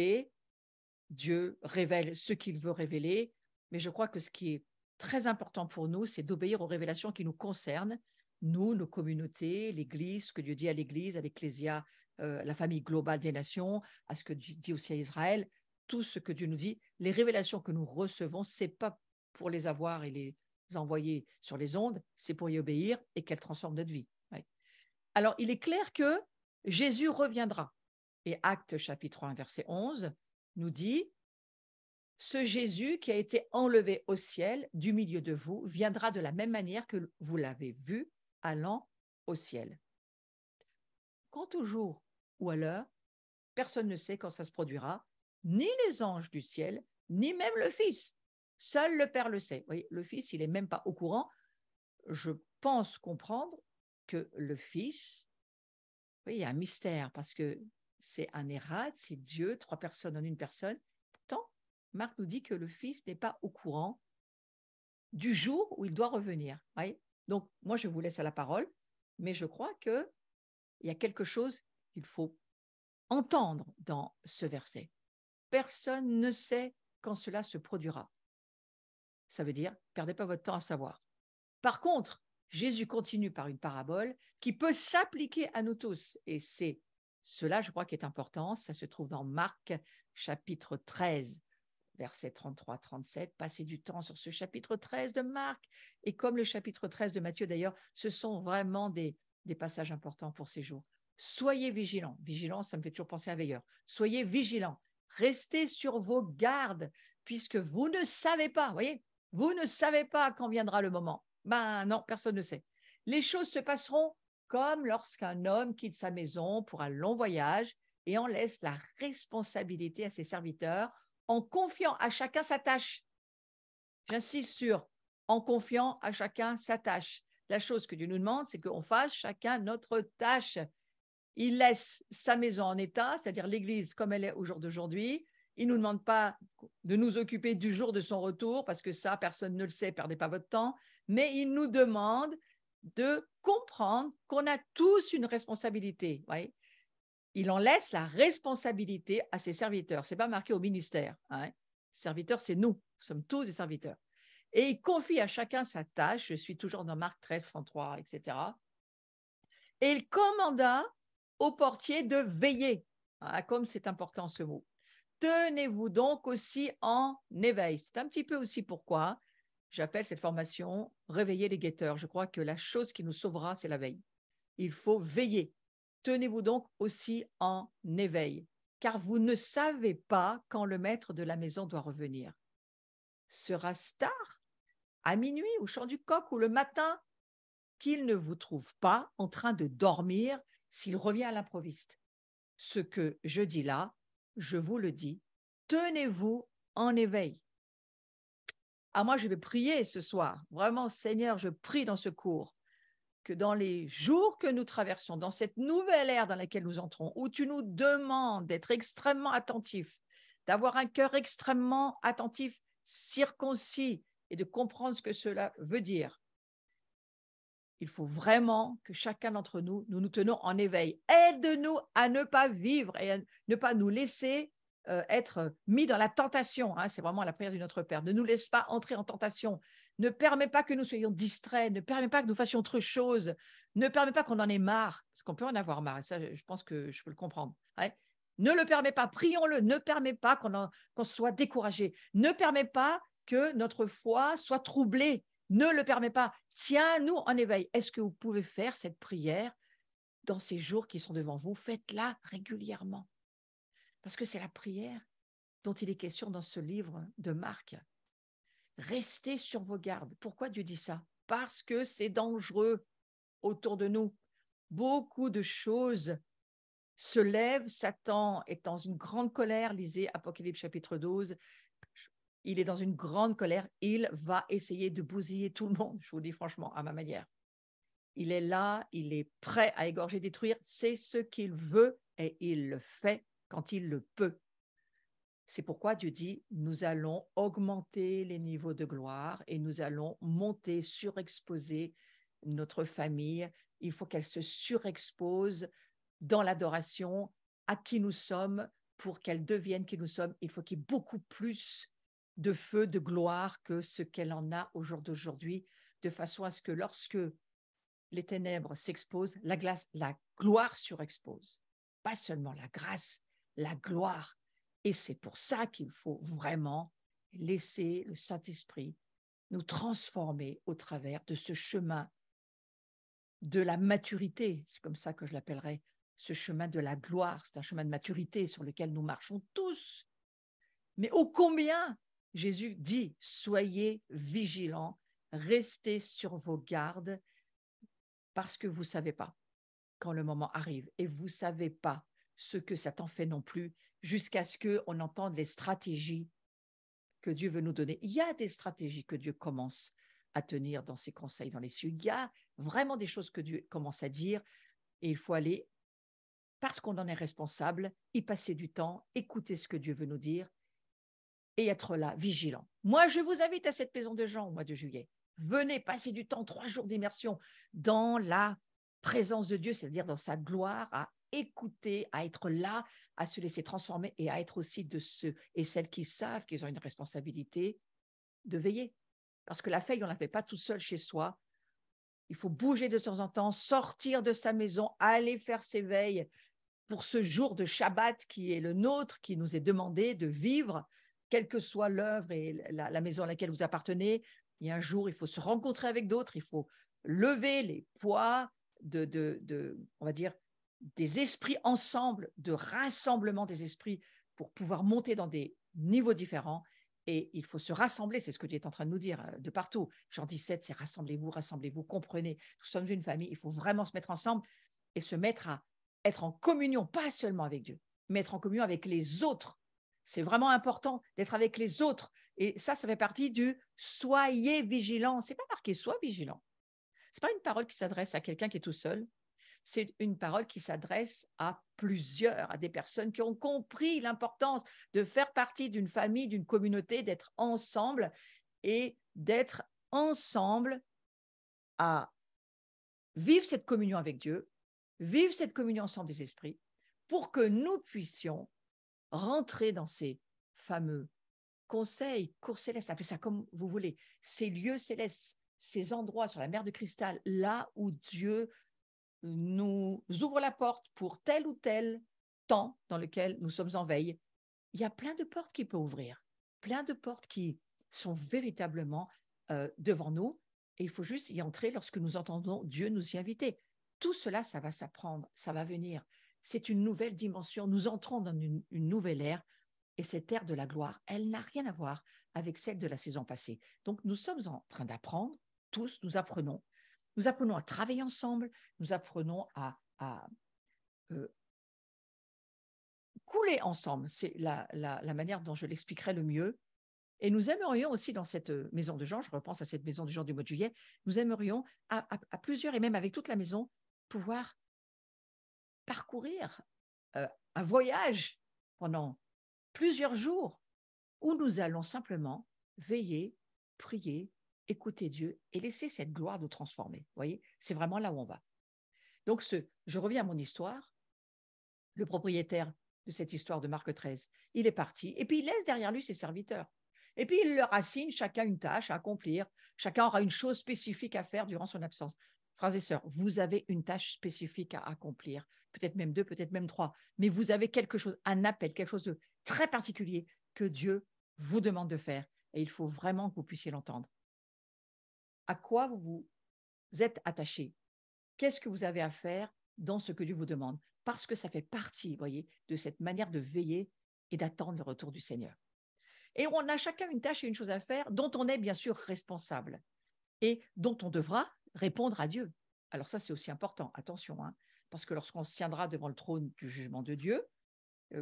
Dieu révèle ce qu'il veut révéler, mais je crois que ce qui est très important pour nous, c'est d'obéir aux révélations qui nous concernent, nous, nos communautés, l'Église, ce que Dieu dit à l'Église, à l'Ecclésia, la famille globale des nations, à ce que Dieu dit aussi à Israël, tout ce que Dieu nous dit, les révélations que nous recevons, c'est pas pour les avoir et les envoyer sur les ondes, c'est pour y obéir et qu'elles transforment notre vie. Ouais. Alors, il est clair que Jésus reviendra. Et Actes chapitre 1, verset 11 nous dit, ce Jésus qui a été enlevé au ciel du milieu de vous viendra de la même manière que vous l'avez vu allant au ciel. Quant au jour ou à l'heure, personne ne sait quand ça se produira, ni les anges du ciel, ni même le Fils. Seul le Père le sait. Oui, le Fils, il n'est même pas au courant. Je pense comprendre que le Fils, oui, il y a un mystère parce que c'est un errate, c'est Dieu, 3 personnes en une personne. Pourtant, Marc nous dit que le Fils n'est pas au courant du jour où il doit revenir. Oui. Donc, moi, je vous laisse à la parole, mais je crois qu'il y a quelque chose qu'il faut entendre dans ce verset. Personne ne sait quand cela se produira. Ça veut dire, perdez pas votre temps à savoir. Par contre, Jésus continue par une parabole qui peut s'appliquer à nous tous. Et c'est cela, je crois, qui est important. Ça se trouve dans Marc, chapitre 13, versets 33-37. Passez du temps sur ce chapitre 13 de Marc. Et comme le chapitre 13 de Matthieu, d'ailleurs, ce sont vraiment des passages importants pour ces jours. Soyez vigilants. Vigilants, ça me fait toujours penser à veilleur. Soyez vigilants. Restez sur vos gardes, puisque vous ne savez pas, voyez, vous ne savez pas quand viendra le moment. Ben non, personne ne sait. Les choses se passeront comme lorsqu'un homme quitte sa maison pour un long voyage et en laisse la responsabilité à ses serviteurs en confiant à chacun sa tâche. J'insiste sur en confiant à chacun sa tâche. La chose que Dieu nous demande, c'est qu'on fasse chacun notre tâche. Il laisse sa maison en état, c'est-à-dire l'Église comme elle est au jour d'aujourd'hui. Il ne nous demande pas de nous occuper du jour de son retour, parce que ça, personne ne le sait, perdez pas votre temps, mais il nous demande de comprendre qu'on a tous une responsabilité. Ouais. Il en laisse la responsabilité à ses serviteurs. Ce n'est pas marqué au ministère. Hein. Serviteurs, c'est nous. Nous sommes tous des serviteurs. Et il confie à chacun sa tâche. Je suis toujours dans Marc 13, 33, etc. Et il commanda au portier de veiller. Ah, comme c'est important ce mot. Tenez-vous donc aussi en éveil. C'est un petit peu aussi pourquoi j'appelle cette formation réveiller les guetteurs. Je crois que la chose qui nous sauvera, c'est la veille. Il faut veiller. Tenez-vous donc aussi en éveil, car vous ne savez pas quand le maître de la maison doit revenir. Sera-ce tard, à minuit, au chant du coq, ou le matin, qu'il ne vous trouve pas en train de dormir s'il revient à l'improviste. Ce que je dis là, je vous le dis, tenez-vous en éveil. Ah, moi, je vais prier ce soir. Vraiment, Seigneur, je prie dans ce cours que dans les jours que nous traversons, dans cette nouvelle ère dans laquelle nous entrons, où tu nous demandes d'être extrêmement attentifs, d'avoir un cœur extrêmement attentif, circoncis, et de comprendre ce que cela veut dire, il faut vraiment que chacun d'entre nous, nous nous tenons en éveil. Aide-nous à ne pas vivre et à ne pas nous laisser être mis dans la tentation. Hein, c'est vraiment la prière du Notre Père. Ne nous laisse pas entrer en tentation. Ne permets pas que nous soyons distraits. Ne permets pas que nous fassions autre chose. Ne permets pas qu'on en ait marre. Parce qu'on peut en avoir marre. Et ça, je pense que je peux le comprendre. Ouais. Ne le permets pas. Prions-le. Ne permets pas qu'on soit découragé. Ne permets pas que notre foi soit troublée. Ne le permets pas. Tiens-nous en éveil. Est-ce que vous pouvez faire cette prière dans ces jours qui sont devant vous? Faites-la régulièrement. Parce que c'est la prière dont il est question dans ce livre de Marc. Restez sur vos gardes. Pourquoi Dieu dit ça? Parce que c'est dangereux autour de nous. Beaucoup de choses se lèvent. Satan est dans une grande colère. Lisez Apocalypse chapitre 12. Il est dans une grande colère. Il va essayer de bousiller tout le monde, je vous dis franchement, à ma manière. Il est là, il est prêt à égorger, détruire. C'est ce qu'il veut et il le fait quand il le peut. C'est pourquoi Dieu dit, nous allons augmenter les niveaux de gloire et nous allons monter, surexposer notre famille. Il faut qu'elle se surexpose dans l'adoration à qui nous sommes, pour qu'elle devienne qui nous sommes, il faut qu'il y ait beaucoup plus de feu, de gloire que ce qu'elle en a au jour d'aujourd'hui, de façon à ce que lorsque les ténèbres s'exposent, la gloire surexpose. Pas seulement la grâce, la gloire. Et c'est pour ça qu'il faut vraiment laisser le Saint-Esprit nous transformer au travers de ce chemin de la maturité. C'est comme ça que je l'appellerais, ce chemin de la gloire. C'est un chemin de maturité sur lequel nous marchons tous. Mais ô combien Jésus dit, soyez vigilants, restez sur vos gardes, parce que vous ne savez pas quand le moment arrive et vous ne savez pas ce que Satan fait non plus, jusqu'à ce qu'on entende les stratégies que Dieu veut nous donner. Il y a des stratégies que Dieu commence à tenir dans ses conseils dans les cieux. Il y a vraiment des choses que Dieu commence à dire et il faut aller, parce qu'on en est responsable, y passer du temps, écouter ce que Dieu veut nous dire et être là, vigilant. Moi, je vous invite à cette maison de Jean au mois de juillet. Venez passer du temps, 3 jours d'immersion dans la présence de Dieu, c'est-à-dire dans sa gloire, à écouter, à être là, à se laisser transformer et à être aussi de ceux et celles qui savent qu'ils ont une responsabilité de veiller. Parce que la veille, on ne la fait pas tout seul chez soi. Il faut bouger de temps en temps, sortir de sa maison, aller faire ses veilles pour ce jour de Shabbat qui est le nôtre, qui nous est demandé de vivre, quelle que soit l'œuvre et la maison à laquelle vous appartenez. Il y a un jour, il faut se rencontrer avec d'autres, il faut lever les poids on va dire, des esprits ensemble, de rassemblement des esprits pour pouvoir monter dans des niveaux différents. Et il faut se rassembler, c'est ce que Dieu est en train de nous dire de partout. Jean 17, c'est rassemblez-vous, rassemblez-vous, comprenez. Nous sommes une famille, il faut vraiment se mettre ensemble et se mettre à être en communion, pas seulement avec Dieu, mais être en communion avec les autres. C'est vraiment important d'être avec les autres. Et ça fait partie du « soyez vigilants ». Ce n'est pas marqué « sois vigilant ». Ce n'est pas une parole qui s'adresse à quelqu'un qui est tout seul. C'est une parole qui s'adresse à plusieurs, à des personnes qui ont compris l'importance de faire partie d'une famille, d'une communauté, d'être ensemble et d'être ensemble à vivre cette communion avec Dieu, vivre cette communion ensemble des esprits, pour que nous puissions rentrer dans ces fameux conseils, cours célestes, appelez ça comme vous voulez, ces lieux célestes, ces endroits sur la mer de cristal, là où Dieu nous ouvre la porte pour tel ou tel temps dans lequel nous sommes en veille. Il y a plein de portes qui peuvent ouvrir, plein de portes qui sont véritablement devant nous, et il faut juste y entrer lorsque nous entendons Dieu nous y inviter. Tout cela, ça va s'apprendre, ça va venir. C'est une nouvelle dimension. Nous entrons dans une nouvelle ère, et cette ère de la gloire, elle n'a rien à voir avec celle de la saison passée. Donc, nous sommes en train d'apprendre, tous, nous apprenons à travailler ensemble, nous apprenons à couler ensemble. C'est la manière dont je l'expliquerai le mieux. Et nous aimerions aussi dans cette maison de Jean, je repense à cette maison de Jean du mois de juillet, nous aimerions à plusieurs et même avec toute la maison pouvoir parcourir un voyage pendant plusieurs jours où nous allons simplement veiller, prier, écouter Dieu et laisser cette gloire nous transformer. Vous voyez, c'est vraiment là où on va. Donc, je reviens à mon histoire. Le propriétaire de cette histoire de Marc 13, il est parti et puis il laisse derrière lui ses serviteurs. Et puis il leur assigne chacun une tâche à accomplir. Chacun aura une chose spécifique à faire durant son absence. Frères et sœurs, vous avez une tâche spécifique à accomplir, peut-être même 2, peut-être même 3, mais vous avez quelque chose, un appel, quelque chose de très particulier que Dieu vous demande de faire et il faut vraiment que vous puissiez l'entendre. À quoi vous êtes attaché? Qu'est-ce que vous avez à faire dans ce que Dieu vous demande? Parce que ça fait partie, voyez, de cette manière de veiller et d'attendre le retour du Seigneur. Et on a chacun une tâche et une chose à faire dont on est bien sûr responsable et dont on devra répondre à Dieu. Alors ça, c'est aussi important, attention, parce que lorsqu'on se tiendra devant le trône du jugement de Dieu,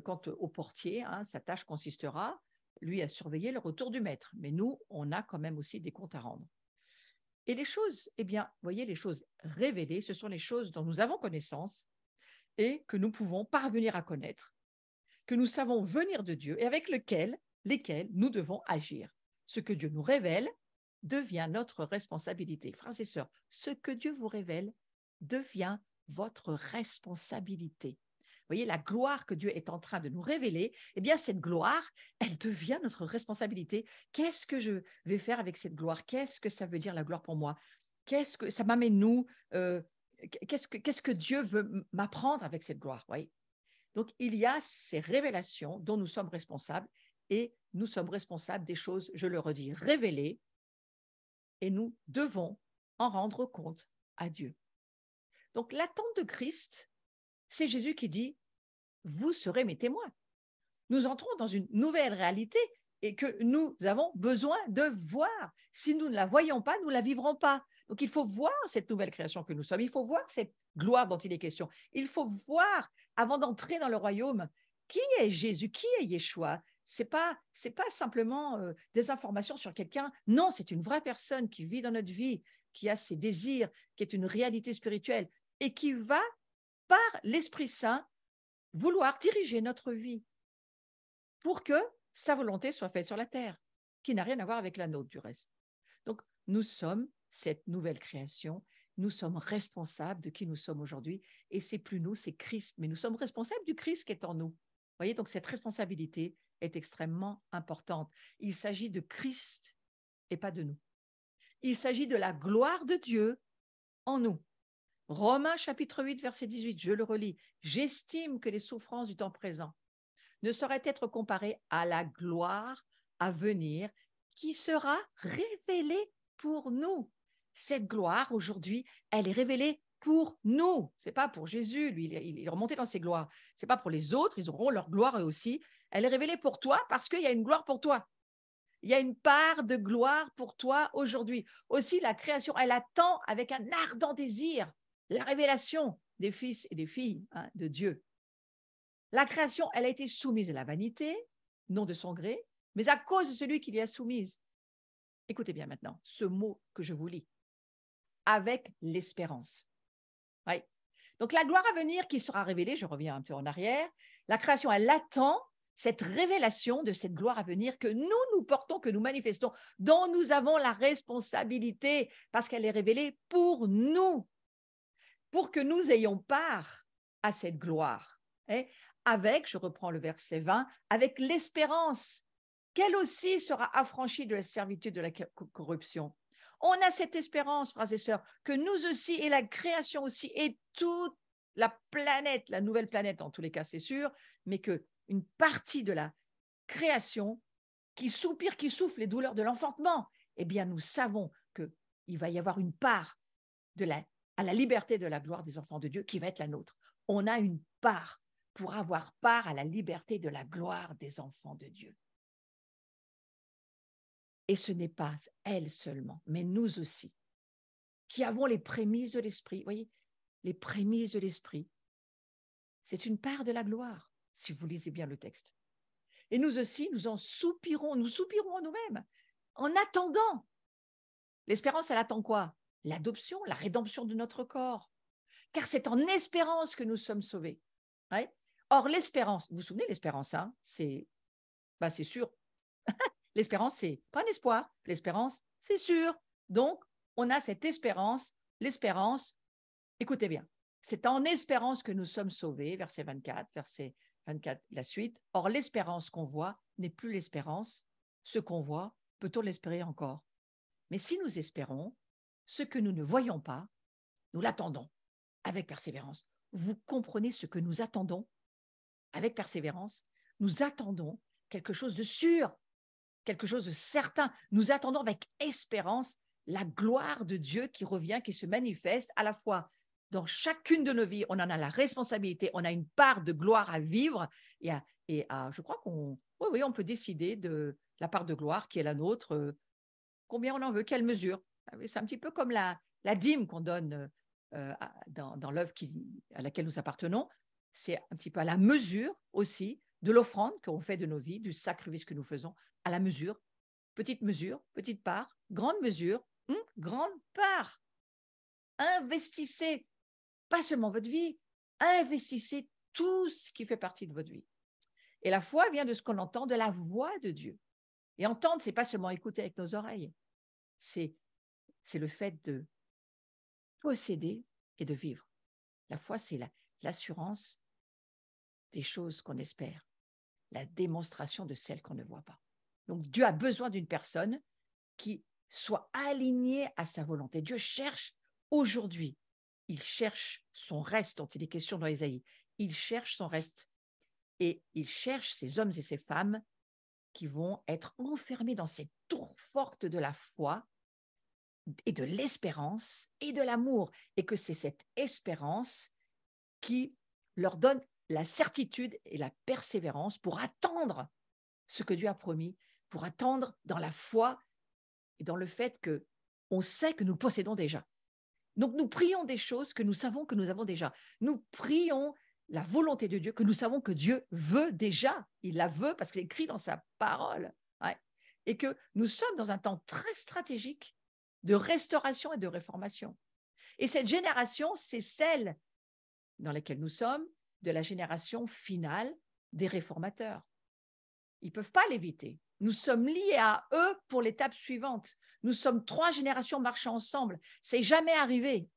quant au portier, sa tâche consistera, lui, à surveiller le retour du maître. Mais nous, on a quand même aussi des comptes à rendre. Et les choses, eh bien, vous voyez, les choses révélées, ce sont les choses dont nous avons connaissance et que nous pouvons parvenir à connaître, que nous savons venir de Dieu et avec lesquelles nous devons agir. Ce que Dieu nous révèle devient notre responsabilité. Frères et sœurs, ce que Dieu vous révèle devient votre responsabilité. voyez, la gloire que Dieu est en train de nous révéler, eh bien, cette gloire, elle devient notre responsabilité. Qu'est-ce que je vais faire avec cette gloire? Qu'est-ce que ça veut dire la gloire pour moi? Qu'est-ce que ça m'amène nous? Qu'est-ce que Dieu veut m'apprendre avec cette gloire? Voyez. Donc, il y a ces révélations dont nous sommes responsables et nous sommes responsables des choses, je le redis, révélées et nous devons en rendre compte à Dieu. Donc, l'attente de Christ, c'est Jésus qui dit, vous serez mes témoins. Nous entrons dans une nouvelle réalité et que nous avons besoin de voir. Si nous ne la voyons pas, nous ne la vivrons pas. Donc, il faut voir cette nouvelle création que nous sommes. Il faut voir cette gloire dont il est question. Il faut voir, avant d'entrer dans le royaume, qui est Jésus, qui est Yeshua. C'est pas simplement des informations sur quelqu'un. Non, c'est une vraie personne qui vit dans notre vie, qui a ses désirs, qui est une réalité spirituelle et qui va, par l'Esprit Saint, vouloir diriger notre vie pour que sa volonté soit faite sur la terre, qui n'a rien à voir avec la nôtre du reste. Donc, nous sommes cette nouvelle création, nous sommes responsables de qui nous sommes aujourd'hui, et c'est plus nous, c'est Christ, mais nous sommes responsables du Christ qui est en nous. Vous voyez, donc cette responsabilité est extrêmement importante. Il s'agit de Christ et pas de nous. Il s'agit de la gloire de Dieu en nous. Romains chapitre 8, verset 18, je le relis. J'estime que les souffrances du temps présent ne sauraient être comparées à la gloire à venir qui sera révélée pour nous. Cette gloire, aujourd'hui, elle est révélée pour nous. Ce n'est pas pour Jésus, lui, il est remonté dans ses gloires. Ce n'est pas pour les autres, ils auront leur gloire eux aussi. Elle est révélée pour toi parce qu'il y a une gloire pour toi. Il y a une part de gloire pour toi aujourd'hui. Aussi, la création, elle attend avec un ardent désir la révélation des fils et des filles de Dieu. La création, elle a été soumise à la vanité, non de son gré, mais à cause de celui qui l'y a soumise. Écoutez bien maintenant ce mot que je vous lis. Avec l'espérance. Oui. Donc la gloire à venir qui sera révélée, je reviens un peu en arrière, la création, elle attend cette révélation de cette gloire à venir que nous portons, que nous manifestons, dont nous avons la responsabilité, parce qu'elle est révélée pour nous, pour que nous ayons part à cette gloire. Avec, je reprends le verset 20, avec l'espérance qu'elle aussi sera affranchie de la servitude de la corruption. On a cette espérance, frères et sœurs, que nous aussi, et la création aussi, et toute la planète, la nouvelle planète en tous les cas, c'est sûr, mais qu'une partie de la création qui soupire, qui souffle les douleurs de l'enfantement, eh bien, nous savons qu'il va y avoir une part à la liberté de la gloire des enfants de Dieu qui va être la nôtre. On a une part pour avoir part à la liberté de la gloire des enfants de Dieu. Et ce n'est pas elle seulement, mais nous aussi, qui avons les prémices de l'Esprit. Vous voyez, les prémices de l'Esprit, c'est une part de la gloire, si vous lisez bien le texte. Et nous aussi, nous soupirons en nous-mêmes, en attendant. L'espérance, elle attend quoi? L'adoption, la rédemption de notre corps. Car c'est en espérance que nous sommes sauvés. Ouais. Or, l'espérance, vous vous souvenez, l'espérance, hein, c'est sûr. L'espérance, c'est pas un espoir. L'espérance, c'est sûr. Donc, on a cette espérance. L'espérance, écoutez bien, c'est en espérance que nous sommes sauvés, verset 24, la suite. Or, l'espérance qu'on voit n'est plus l'espérance. Ce qu'on voit, peut-on l'espérer encore? Mais si nous espérons, ce que nous ne voyons pas, nous l'attendons avec persévérance. Vous comprenez ce que nous attendons avec persévérance? Nous attendons quelque chose de sûr, quelque chose de certain. Nous attendons avec espérance la gloire de Dieu qui revient, qui se manifeste à la fois dans chacune de nos vies. On en a la responsabilité, on a une part de gloire à vivre je crois qu'on on peut décider de la part de gloire qui est la nôtre, combien on en veut, quelle mesure. C'est un petit peu comme la dîme qu'on donne dans l'œuvre à laquelle nous appartenons. C'est un petit peu à la mesure aussi de l'offrande qu'on fait de nos vies, du sacrifice que nous faisons, à la mesure, petite part, grande mesure, grande part. Investissez, pas seulement votre vie, investissez tout ce qui fait partie de votre vie. Et la foi vient de ce qu'on entend, de la voix de Dieu. Et entendre, ce n'est pas seulement écouter avec nos oreilles, c'est le fait de posséder et de vivre. La foi, c'est l'assurance des choses qu'on espère, la démonstration de celles qu'on ne voit pas. Donc Dieu a besoin d'une personne qui soit alignée à sa volonté. Dieu cherche aujourd'hui, il cherche son reste dont il est question dans Ésaïe. Il cherche son reste et il cherche ces hommes et ces femmes qui vont être enfermés dans cette tour forte de la foi et de l'espérance et de l'amour, et que c'est cette espérance qui leur donne la certitude et la persévérance pour attendre ce que Dieu a promis, pour attendre dans la foi et dans le fait que on sait que nous possédons déjà. Donc nous prions des choses que nous savons que nous avons déjà. Nous prions la volonté de Dieu que nous savons que Dieu veut déjà. Il la veut parce que c'est écrit dans sa parole. Ouais. Et que nous sommes dans un temps très stratégique de restauration et de réformation. Et cette génération, c'est celle dans laquelle nous sommes, de la génération finale des réformateurs. Ils ne peuvent pas l'éviter. Nous sommes liés à eux pour l'étape suivante. Nous sommes 3 générations marchant ensemble. C'est jamais arrivé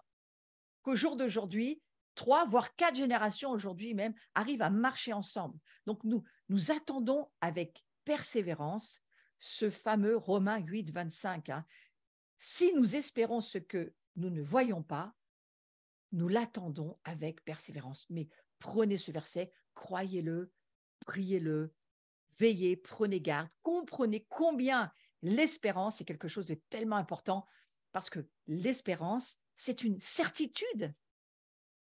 qu'au jour d'aujourd'hui, 3, voire 4 générations aujourd'hui même arrivent à marcher ensemble. Donc nous attendons avec persévérance ce fameux Romains 8, 25. Hein. Si nous espérons ce que nous ne voyons pas, nous l'attendons avec persévérance. Mais prenez ce verset, croyez-le, priez-le, veillez, prenez garde, comprenez combien l'espérance est quelque chose de tellement important, parce que l'espérance, c'est une certitude.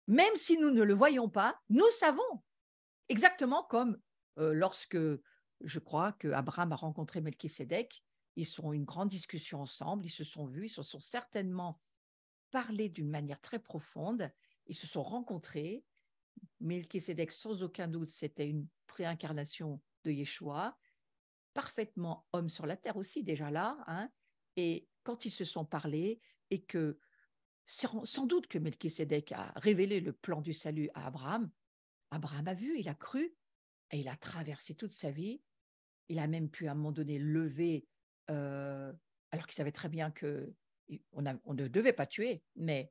Même si nous ne le voyons pas, nous savons. Exactement comme lorsque, je crois, que Abraham a rencontré Melchisédek, ils ont eu une grande discussion ensemble, ils se sont vus, ils se sont certainement parlé d'une manière très profonde, ils se sont rencontrés. Melchisédek, sans aucun doute, c'était une préincarnation de Yeshua, parfaitement homme sur la terre aussi déjà là, hein, et quand ils se sont parlé et que sans doute que Melchisédek a révélé le plan du salut à Abraham, Abraham a vu, il a cru et il a traversé toute sa vie. Il a même pu à un moment donné lever, alors qu'il savait très bien qu'on ne devait pas tuer, mais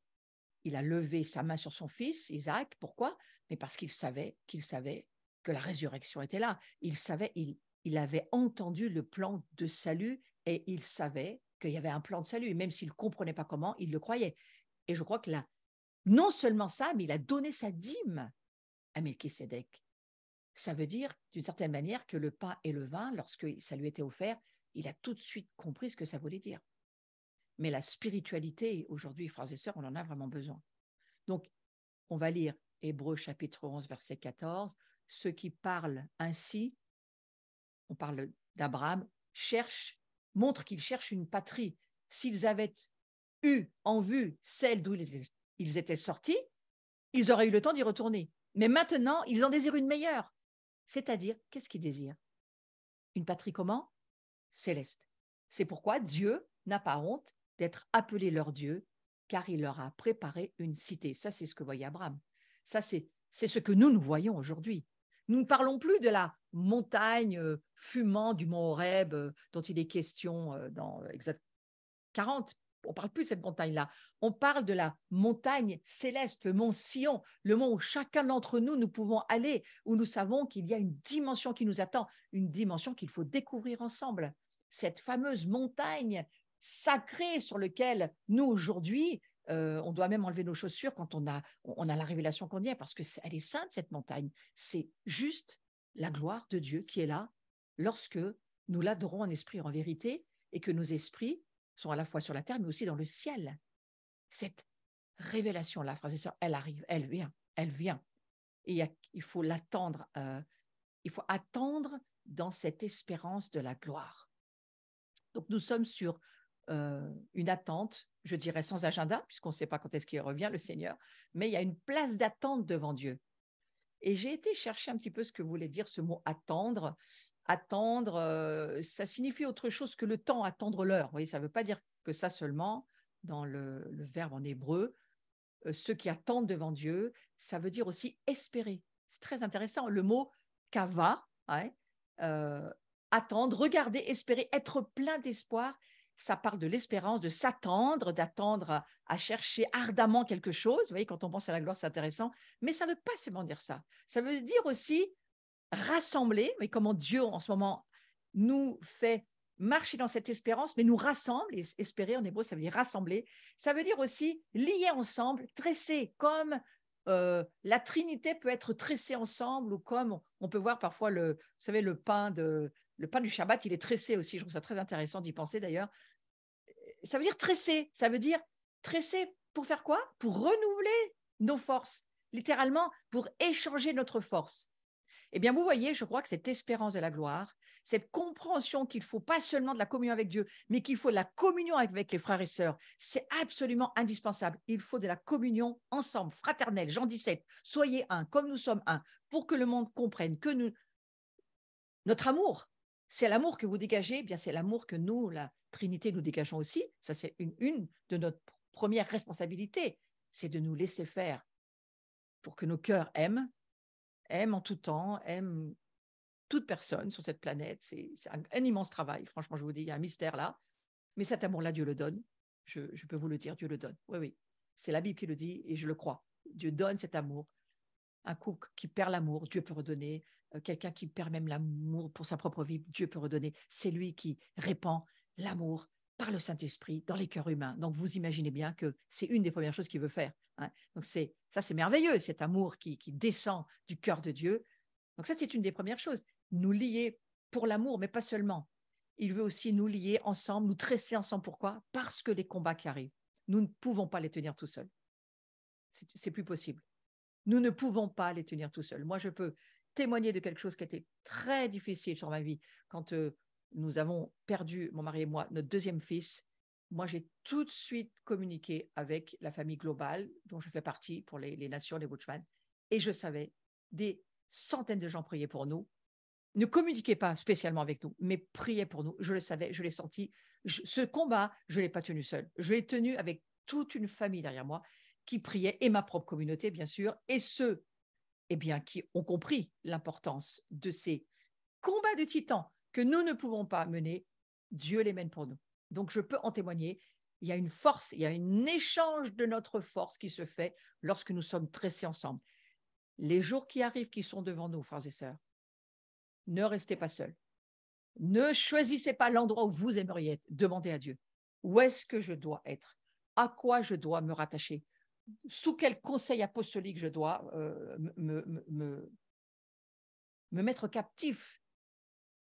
il a levé sa main sur son fils, Isaac. Pourquoi? Mais parce qu'il savait que la résurrection était là. Il avait entendu le plan de salut et il savait qu'il y avait un plan de salut. Même s'il ne comprenait pas comment, il le croyait. Et je crois que là, non seulement ça, mais il a donné sa dîme à Melchisédek. Ça veut dire, d'une certaine manière, que le pain et le vin, lorsque ça lui était offert, il a tout de suite compris ce que ça voulait dire. Mais la spiritualité, aujourd'hui, frères et sœurs, on en a vraiment besoin. Donc, on va lire Hébreux chapitre 11, verset 14. Ceux qui parlent ainsi, on parle d'Abraham, montrent qu'ils cherchent une patrie. S'ils avaient eu en vue celle d'où ils étaient sortis, ils auraient eu le temps d'y retourner. Mais maintenant, ils en désirent une meilleure. C'est-à-dire, qu'est-ce qu'ils désirent? Une patrie comment? Céleste. C'est pourquoi Dieu n'a pas honte d'être appelé leur Dieu, car il leur a préparé une cité. Ça, c'est ce que voyait Abraham. Ça, c'est ce que nous voyons aujourd'hui. Nous ne parlons plus de la montagne fumant du mont Horeb dont il est question dans Exode 40. On ne parle plus de cette montagne-là. On parle de la montagne céleste, le mont Sion, le mont où chacun d'entre nous, nous pouvons aller, où nous savons qu'il y a une dimension qui nous attend, une dimension qu'il faut découvrir ensemble. Cette fameuse montagne sacrée sur laquelle nous, aujourd'hui, on doit même enlever nos chaussures quand on a la révélation qu'on y est, parce qu'elle est sainte, cette montagne. C'est juste la gloire de Dieu qui est là lorsque nous l'adorons en esprit et en vérité, et que nos esprits sont à la fois sur la terre, mais aussi dans le ciel. Cette révélation-là, frères et sœurs, elle arrive, elle vient. Et il faut l'attendre, il faut attendre dans cette espérance de la gloire. Donc nous sommes sur une attente, je dirais sans agenda, puisqu'on ne sait pas quand est-ce qu'il revient, le Seigneur, mais il y a une place d'attente devant Dieu. Et j'ai été chercher un petit peu ce que voulait dire ce mot attendre. Attendre, ça signifie autre chose que le temps, attendre l'heure. Vous voyez, ça ne veut pas dire que ça seulement, dans le verbe en hébreu. Ceux qui attendent devant Dieu, ça veut dire aussi espérer. C'est très intéressant. Le mot kava, attendre, regarder, espérer, être plein d'espoir, ça parle de l'espérance, de s'attendre, d'attendre à chercher ardemment quelque chose. Vous voyez, quand on pense à la gloire, c'est intéressant. Mais ça ne veut pas seulement dire ça. Ça veut dire aussi rassembler, mais comment Dieu, en ce moment, nous fait marcher dans cette espérance, mais nous rassemble. Et espérer, en hébreu, ça veut dire rassembler. Ça veut dire aussi lier ensemble, tresser, comme la Trinité peut être tressée ensemble, ou comme on peut voir parfois vous savez, le pain du Shabbat, il est tressé aussi. Je trouve ça très intéressant d'y penser d'ailleurs. Ça veut dire tresser. Ça veut dire tresser pour faire quoi? Pour renouveler nos forces. Littéralement, pour échanger notre force. Eh bien, vous voyez, je crois que cette espérance de la gloire, cette compréhension qu'il ne faut pas seulement de la communion avec Dieu, mais qu'il faut de la communion avec les frères et sœurs, c'est absolument indispensable. Il faut de la communion ensemble, fraternelle. Jean 17, soyez un, comme nous sommes un, pour que le monde comprenne que notre amour, c'est l'amour que vous dégagez, eh bien c'est l'amour que nous, la Trinité, nous dégageons aussi. Ça, c'est une de nos premières responsabilités, c'est de nous laisser faire pour que nos cœurs aiment en tout temps, aiment toute personne sur cette planète. C'est un immense travail, franchement, je vous dis, il y a un mystère là. Mais cet amour-là, Dieu le donne. Je peux vous le dire, Dieu le donne. Oui, oui. C'est la Bible qui le dit et je le crois. Dieu donne cet amour. Un couple qui perd l'amour, Dieu peut redonner. Quelqu'un qui perd même l'amour pour sa propre vie, Dieu peut redonner. C'est lui qui répand l'amour par le Saint-Esprit dans les cœurs humains. Donc, vous imaginez bien que c'est une des premières choses qu'il veut faire. Hein. Donc, c'est merveilleux, cet amour qui descend du cœur de Dieu. Donc, ça, c'est une des premières choses. Nous lier pour l'amour, mais pas seulement. Il veut aussi nous lier ensemble, nous tresser ensemble. Pourquoi? Parce que les combats qui arrivent, nous ne pouvons pas les tenir tout seuls. C'est plus possible. Nous ne pouvons pas les tenir tout seuls. Moi, je peux témoigner de quelque chose qui a été très difficile sur ma vie. Quand nous avons perdu, mon mari et moi, notre deuxième fils, moi, j'ai tout de suite communiqué avec la famille globale dont je fais partie pour les nations, les Watchmen, et je savais, des centaines de gens priaient pour nous. Ne communiquaient pas spécialement avec nous, mais priaient pour nous. Je le savais, je l'ai senti. Ce combat, je ne l'ai pas tenu seul. Je l'ai tenu avec toute une famille derrière moi qui priait, et ma propre communauté, bien sûr, et ceux qui ont compris l'importance de ces combats de titans que nous ne pouvons pas mener. Dieu les mène pour nous. Donc, je peux en témoigner. Il y a une force, il y a un échange de notre force qui se fait lorsque nous sommes tressés ensemble. Les jours qui arrivent, qui sont devant nous, frères et sœurs, ne restez pas seuls. Ne choisissez pas l'endroit où vous aimeriez être. Demandez à Dieu. Où est-ce que je dois être? À quoi je dois me rattacher? Sous quel conseil apostolique je dois me mettre captif?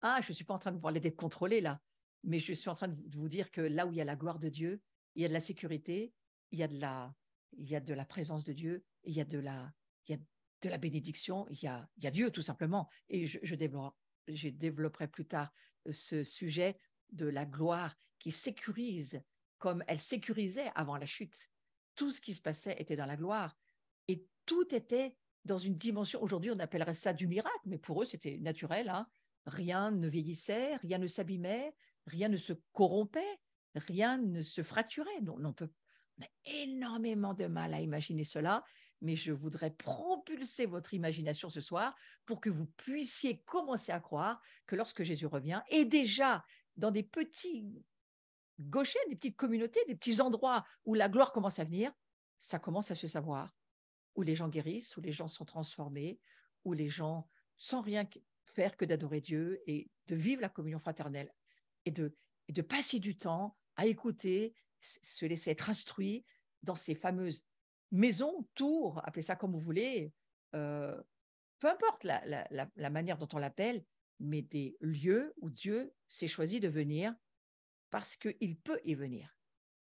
Ah, je ne suis pas en train de vous parler d'être contrôlé là, mais je suis en train de vous dire que là où il y a la gloire de Dieu, il y a de la sécurité, il y a de la présence de Dieu, il y a de la bénédiction, il y a Dieu tout simplement. Et je développerai plus tard ce sujet de la gloire qui sécurise comme elle sécurisait avant la chute. Tout ce qui se passait était dans la gloire et tout était dans une dimension. Aujourd'hui, on appellerait ça du miracle, mais pour eux, c'était naturel. Hein. Rien ne vieillissait, rien ne s'abîmait, rien ne se corrompait, rien ne se fracturait. On a énormément de mal à imaginer cela, mais je voudrais propulser votre imagination ce soir pour que vous puissiez commencer à croire que lorsque Jésus revient, et déjà dans des petits gauchers, des petites communautés, des petits endroits où la gloire commence à venir, ça commence à se savoir, où les gens guérissent, où les gens sont transformés, où les gens, sans rien faire que d'adorer Dieu et de vivre la communion fraternelle et de passer du temps à écouter, se laisser être instruit dans ces fameuses maisons, tours, appelez ça comme vous voulez, euh, peu importe la manière dont on l'appelle, mais des lieux où Dieu s'est choisi de venir parce qu'il peut y venir.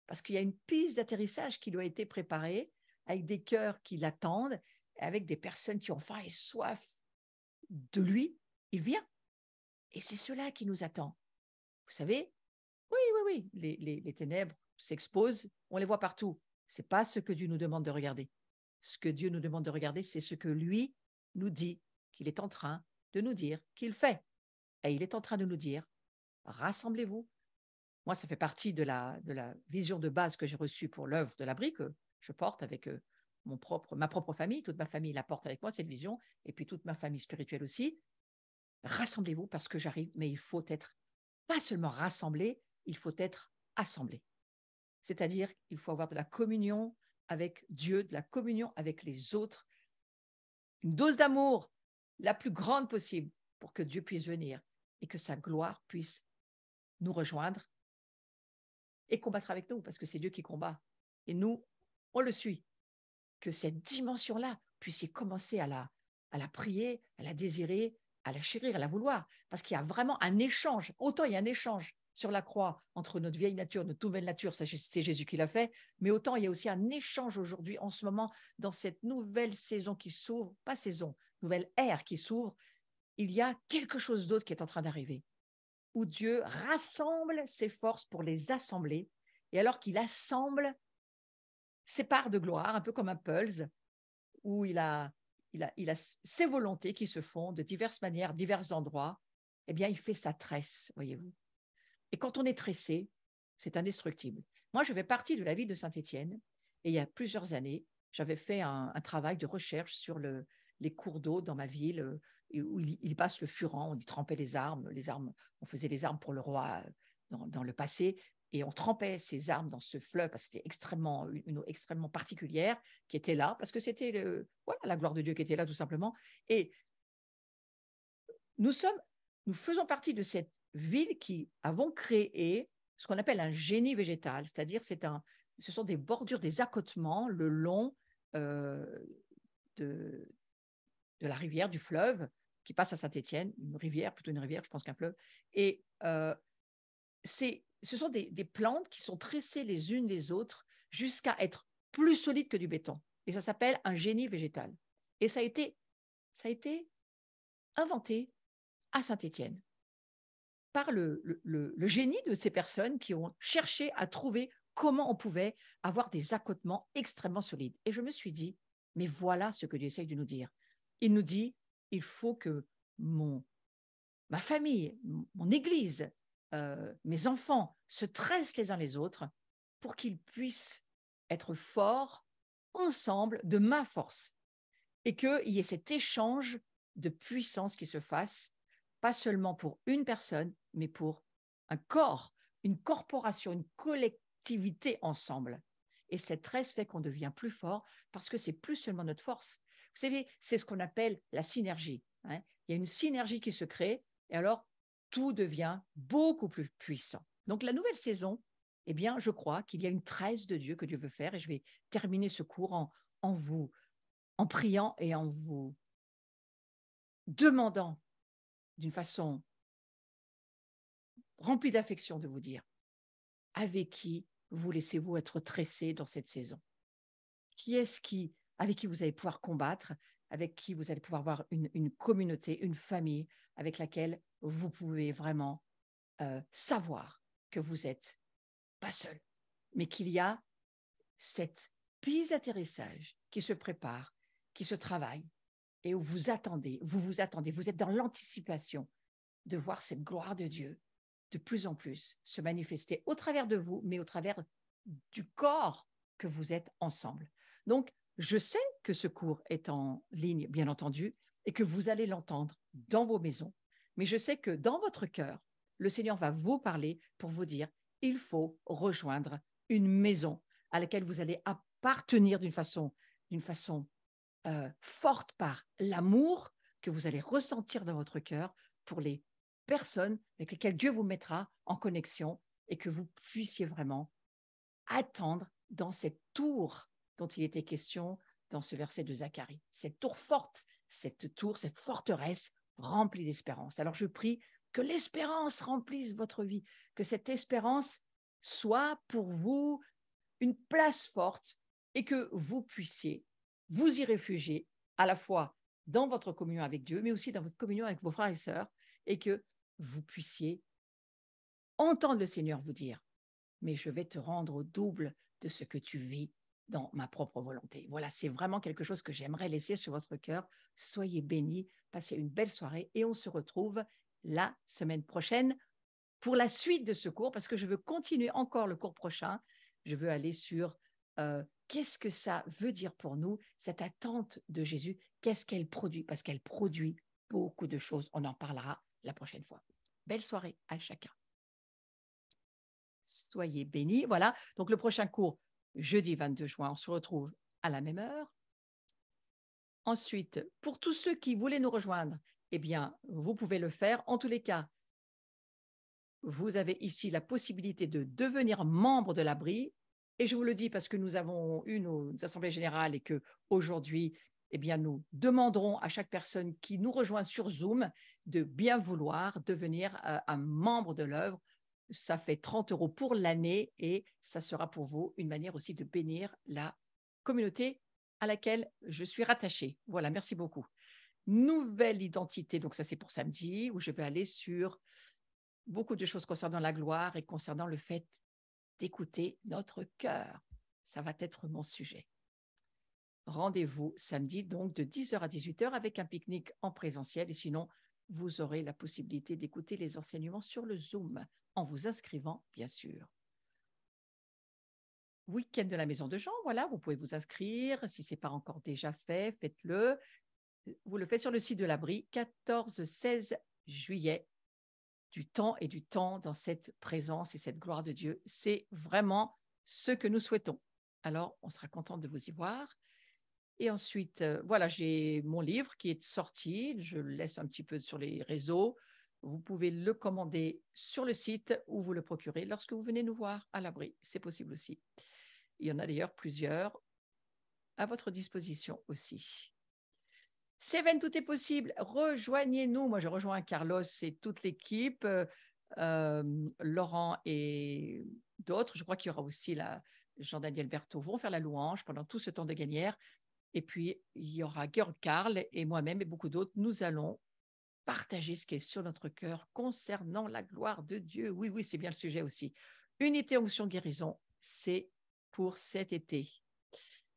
Parce qu'il y a une piste d'atterrissage qui lui a été préparée avec des cœurs qui l'attendent, avec des personnes qui ont faim et soif de lui. Il vient. Et c'est cela qui nous attend. Vous savez, oui, les ténèbres s'exposent, on les voit partout. Ce n'est pas ce que Dieu nous demande de regarder. Ce que Dieu nous demande de regarder, c'est ce que lui nous dit qu'il est en train de nous dire qu'il fait. Et il est en train de nous dire, rassemblez-vous. Moi, ça fait partie de la vision de base que j'ai reçue pour l'œuvre de l'abri que je porte avec ma propre famille. Toute ma famille la porte avec moi, cette vision, et puis toute ma famille spirituelle aussi. Rassemblez-vous parce que j'arrive, mais il faut être pas seulement rassemblé, il faut être assemblée. C'est-à-dire qu'il faut avoir de la communion avec Dieu, de la communion avec les autres, une dose d'amour la plus grande possible pour que Dieu puisse venir et que sa gloire puisse nous rejoindre et combattre avec nous, parce que c'est Dieu qui combat. Et nous, on le suit. Que cette dimension-là puisse commencer à la prier, à la désirer, à la chérir, à la vouloir. Parce qu'il y a vraiment un échange. Autant il y a un échange sur la croix entre notre vieille nature, notre nouvelle nature, c'est Jésus qui l'a fait, mais autant il y a aussi un échange aujourd'hui, en ce moment, dans cette nouvelle saison qui s'ouvre, pas saison, nouvelle ère qui s'ouvre, il y a quelque chose d'autre qui est en train d'arriver, où Dieu rassemble ses forces pour les assembler, et alors qu'il assemble ses parts de gloire, un peu comme un pulse, où il a ses volontés qui se font de diverses manières, divers endroits, eh bien, il fait sa tresse, voyez-vous. Et quand on est tressé, c'est indestructible. Moi, je fais partie de la ville de Saint-Étienne, et il y a plusieurs années, j'avais fait un travail de recherche sur les cours d'eau dans ma ville, où il passe le Furan, on y trempait les armes, on faisait les armes pour le roi dans le passé, et on trempait ces armes dans ce fleuve, parce que c'était une eau extrêmement particulière qui était là, parce que c'était la gloire de Dieu qui était là tout simplement. Et nous faisons partie de cette ville qui avons créé ce qu'on appelle un génie végétal, c'est-à-dire ce sont des bordures, des accotements le long euh, de la rivière, du fleuve, qui passe à Saint-Étienne, plutôt une rivière, je pense qu'un fleuve. Et ce sont des plantes qui sont tressées les unes les autres jusqu'à être plus solides que du béton. Et ça s'appelle un génie végétal. Et ça a été inventé à Saint-Étienne par le génie de ces personnes qui ont cherché à trouver comment on pouvait avoir des accotements extrêmement solides. Et je me suis dit, mais voilà ce que Dieu essaye de nous dire. Il nous dit, il faut que ma famille, mon Église, mes enfants se tressent les uns les autres pour qu'ils puissent être forts ensemble de ma force et qu'il y ait cet échange de puissance qui se fasse, pas seulement pour une personne, mais pour un corps, une corporation, une collectivité ensemble. Et cette tresse fait qu'on devient plus fort parce que c'est plus seulement notre force. Vous savez, c'est ce qu'on appelle la synergie. Hein. Il y a une synergie qui se crée et alors tout devient beaucoup plus puissant. Donc la nouvelle saison, eh bien, je crois qu'il y a une tresse de Dieu que Dieu veut faire et je vais terminer ce cours en priant et en vous demandant d'une façon remplie d'affection de vous dire avec qui vous laissez-vous être tressé dans cette saison. Qui est-ce avec qui vous allez pouvoir combattre, avec qui vous allez pouvoir avoir une communauté, une famille avec laquelle vous pouvez vraiment savoir que vous n'êtes pas seul, mais qu'il y a cette piste d'atterrissage qui se prépare, qui se travaille, et où vous attendez, vous êtes dans l'anticipation de voir cette gloire de Dieu de plus en plus se manifester au travers de vous, mais au travers du corps que vous êtes ensemble. Donc, je sais que ce cours est en ligne, bien entendu, et que vous allez l'entendre dans vos maisons, mais je sais que dans votre cœur, le Seigneur va vous parler pour vous dire, il faut rejoindre une maison à laquelle vous allez appartenir d'une façon forte par l'amour que vous allez ressentir dans votre cœur pour les personnes avec lesquelles Dieu vous mettra en connexion et que vous puissiez vraiment attendre dans cette tour dont il était question dans ce verset de Zacharie. Cette tour forte, cette forteresse remplie d'espérance. Alors je prie que l'espérance remplisse votre vie, que cette espérance soit pour vous une place forte et que vous puissiez vous y réfugier à la fois dans votre communion avec Dieu, mais aussi dans votre communion avec vos frères et sœurs, et que vous puissiez entendre le Seigneur vous dire, mais je vais te rendre au double de ce que tu vis dans ma propre volonté. Voilà, c'est vraiment quelque chose que j'aimerais laisser sur votre cœur. Soyez bénis, passez une belle soirée et on se retrouve la semaine prochaine pour la suite de ce cours, parce que je veux continuer encore le cours prochain. Je veux aller sur qu'est-ce que ça veut dire pour nous, cette attente de Jésus, qu'est-ce qu'elle produit, parce qu'elle produit beaucoup de choses. On en parlera la prochaine fois. Belle soirée à chacun. Soyez bénis. Voilà, donc le prochain cours, jeudi 22 juin, on se retrouve à la même heure. Ensuite, pour tous ceux qui voulaient nous rejoindre, eh bien, vous pouvez le faire. En tous les cas, vous avez ici la possibilité de devenir membre de l'abri. Et je vous le dis parce que nous avons eu nos assemblées générales et qu'aujourd'hui, eh bien, nous demanderons à chaque personne qui nous rejoint sur Zoom de bien vouloir devenir un membre de l'œuvre. Ça fait 30 € pour l'année et ça sera pour vous une manière aussi de bénir la communauté à laquelle je suis rattachée. Voilà, merci beaucoup. Nouvelle identité, donc ça c'est pour samedi, où je vais aller sur beaucoup de choses concernant la gloire et concernant le fait d'écouter notre cœur. Ça va être mon sujet. Rendez-vous samedi, donc de 10h à 18h avec un pique-nique en présentiel. Et sinon, vous aurez la possibilité d'écouter les enseignements sur le Zoom en vous inscrivant, bien sûr. Week-end de la Maison de Jean, voilà, vous pouvez vous inscrire. Si ce n'est pas encore déjà fait, faites-le. Vous le faites sur le site de l'abri, 14-16 juillet. Du temps et du temps dans cette présence et cette gloire de Dieu. C'est vraiment ce que nous souhaitons. Alors, on sera content de vous y voir. Et ensuite, voilà, j'ai mon livre qui est sorti. Je le laisse un petit peu sur les réseaux. Vous pouvez le commander sur le site ou vous le procurer lorsque vous venez nous voir à l'abri. C'est possible aussi. Il y en a d'ailleurs plusieurs à votre disposition aussi. Seven, tout est possible. Rejoignez-nous. Moi, je rejoins Carlos et toute l'équipe, Laurent et d'autres. Je crois qu'il y aura aussi Jean-Daniel Berthaud vont faire la louange pendant tout ce temps de Gagnère. Et puis, il y aura Georg Karl et moi-même et beaucoup d'autres. Nous allons partager ce qui est sur notre cœur concernant la gloire de Dieu. Oui, oui, c'est bien le sujet aussi. Unité, onction, guérison, c'est pour cet été.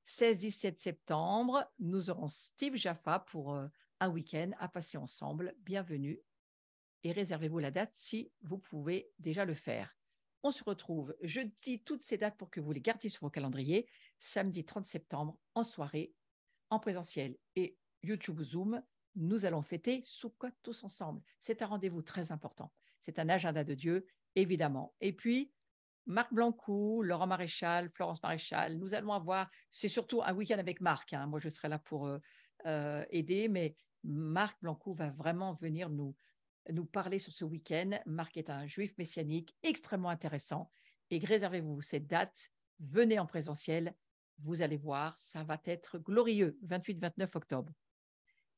16-17 septembre, nous aurons Steve Jaffa pour un week-end à passer ensemble. Bienvenue et réservez-vous la date si vous pouvez déjà le faire. On se retrouve, je dis toutes ces dates pour que vous les gardiez sur vos calendriers, samedi 30 septembre en soirée, en présentiel et YouTube Zoom. Nous allons fêter Soukhot tous ensemble. C'est un rendez-vous très important. C'est un agenda de Dieu, évidemment. Et puis, Marc Blancou, Laurent Maréchal, Florence Maréchal, nous allons avoir, c'est surtout un week-end avec Marc, hein. Moi je serai là pour aider, mais Marc Blancou va vraiment venir nous parler sur ce week-end. Marc est un juif messianique extrêmement intéressant et réservez-vous cette date, venez en présentiel, vous allez voir, ça va être glorieux, 28-29 octobre.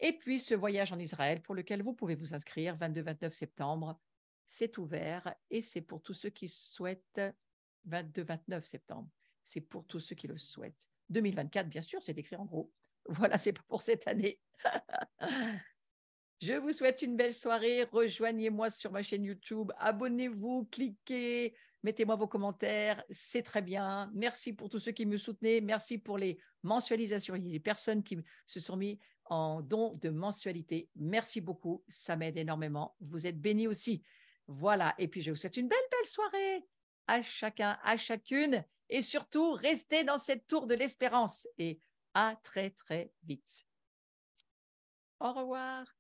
Et puis ce voyage en Israël pour lequel vous pouvez vous inscrire, 22-29 septembre, c'est ouvert et c'est pour tous ceux qui souhaitent 22-29 septembre. C'est pour tous ceux qui le souhaitent. 2024, bien sûr, c'est écrit en gros. Voilà, c'est pas pour cette année. Je vous souhaite une belle soirée. Rejoignez-moi sur ma chaîne YouTube. Abonnez-vous, cliquez, mettez-moi vos commentaires. C'est très bien. Merci pour tous ceux qui me soutenaient. Merci pour les mensualisations. Il y a des personnes qui se sont mis en don de mensualité. Merci beaucoup. Ça m'aide énormément. Vous êtes bénis aussi. Voilà. Et puis, je vous souhaite une belle, belle soirée à chacun, à chacune. Et surtout, restez dans cette tour de l'espérance. Et à très, très vite. Au revoir.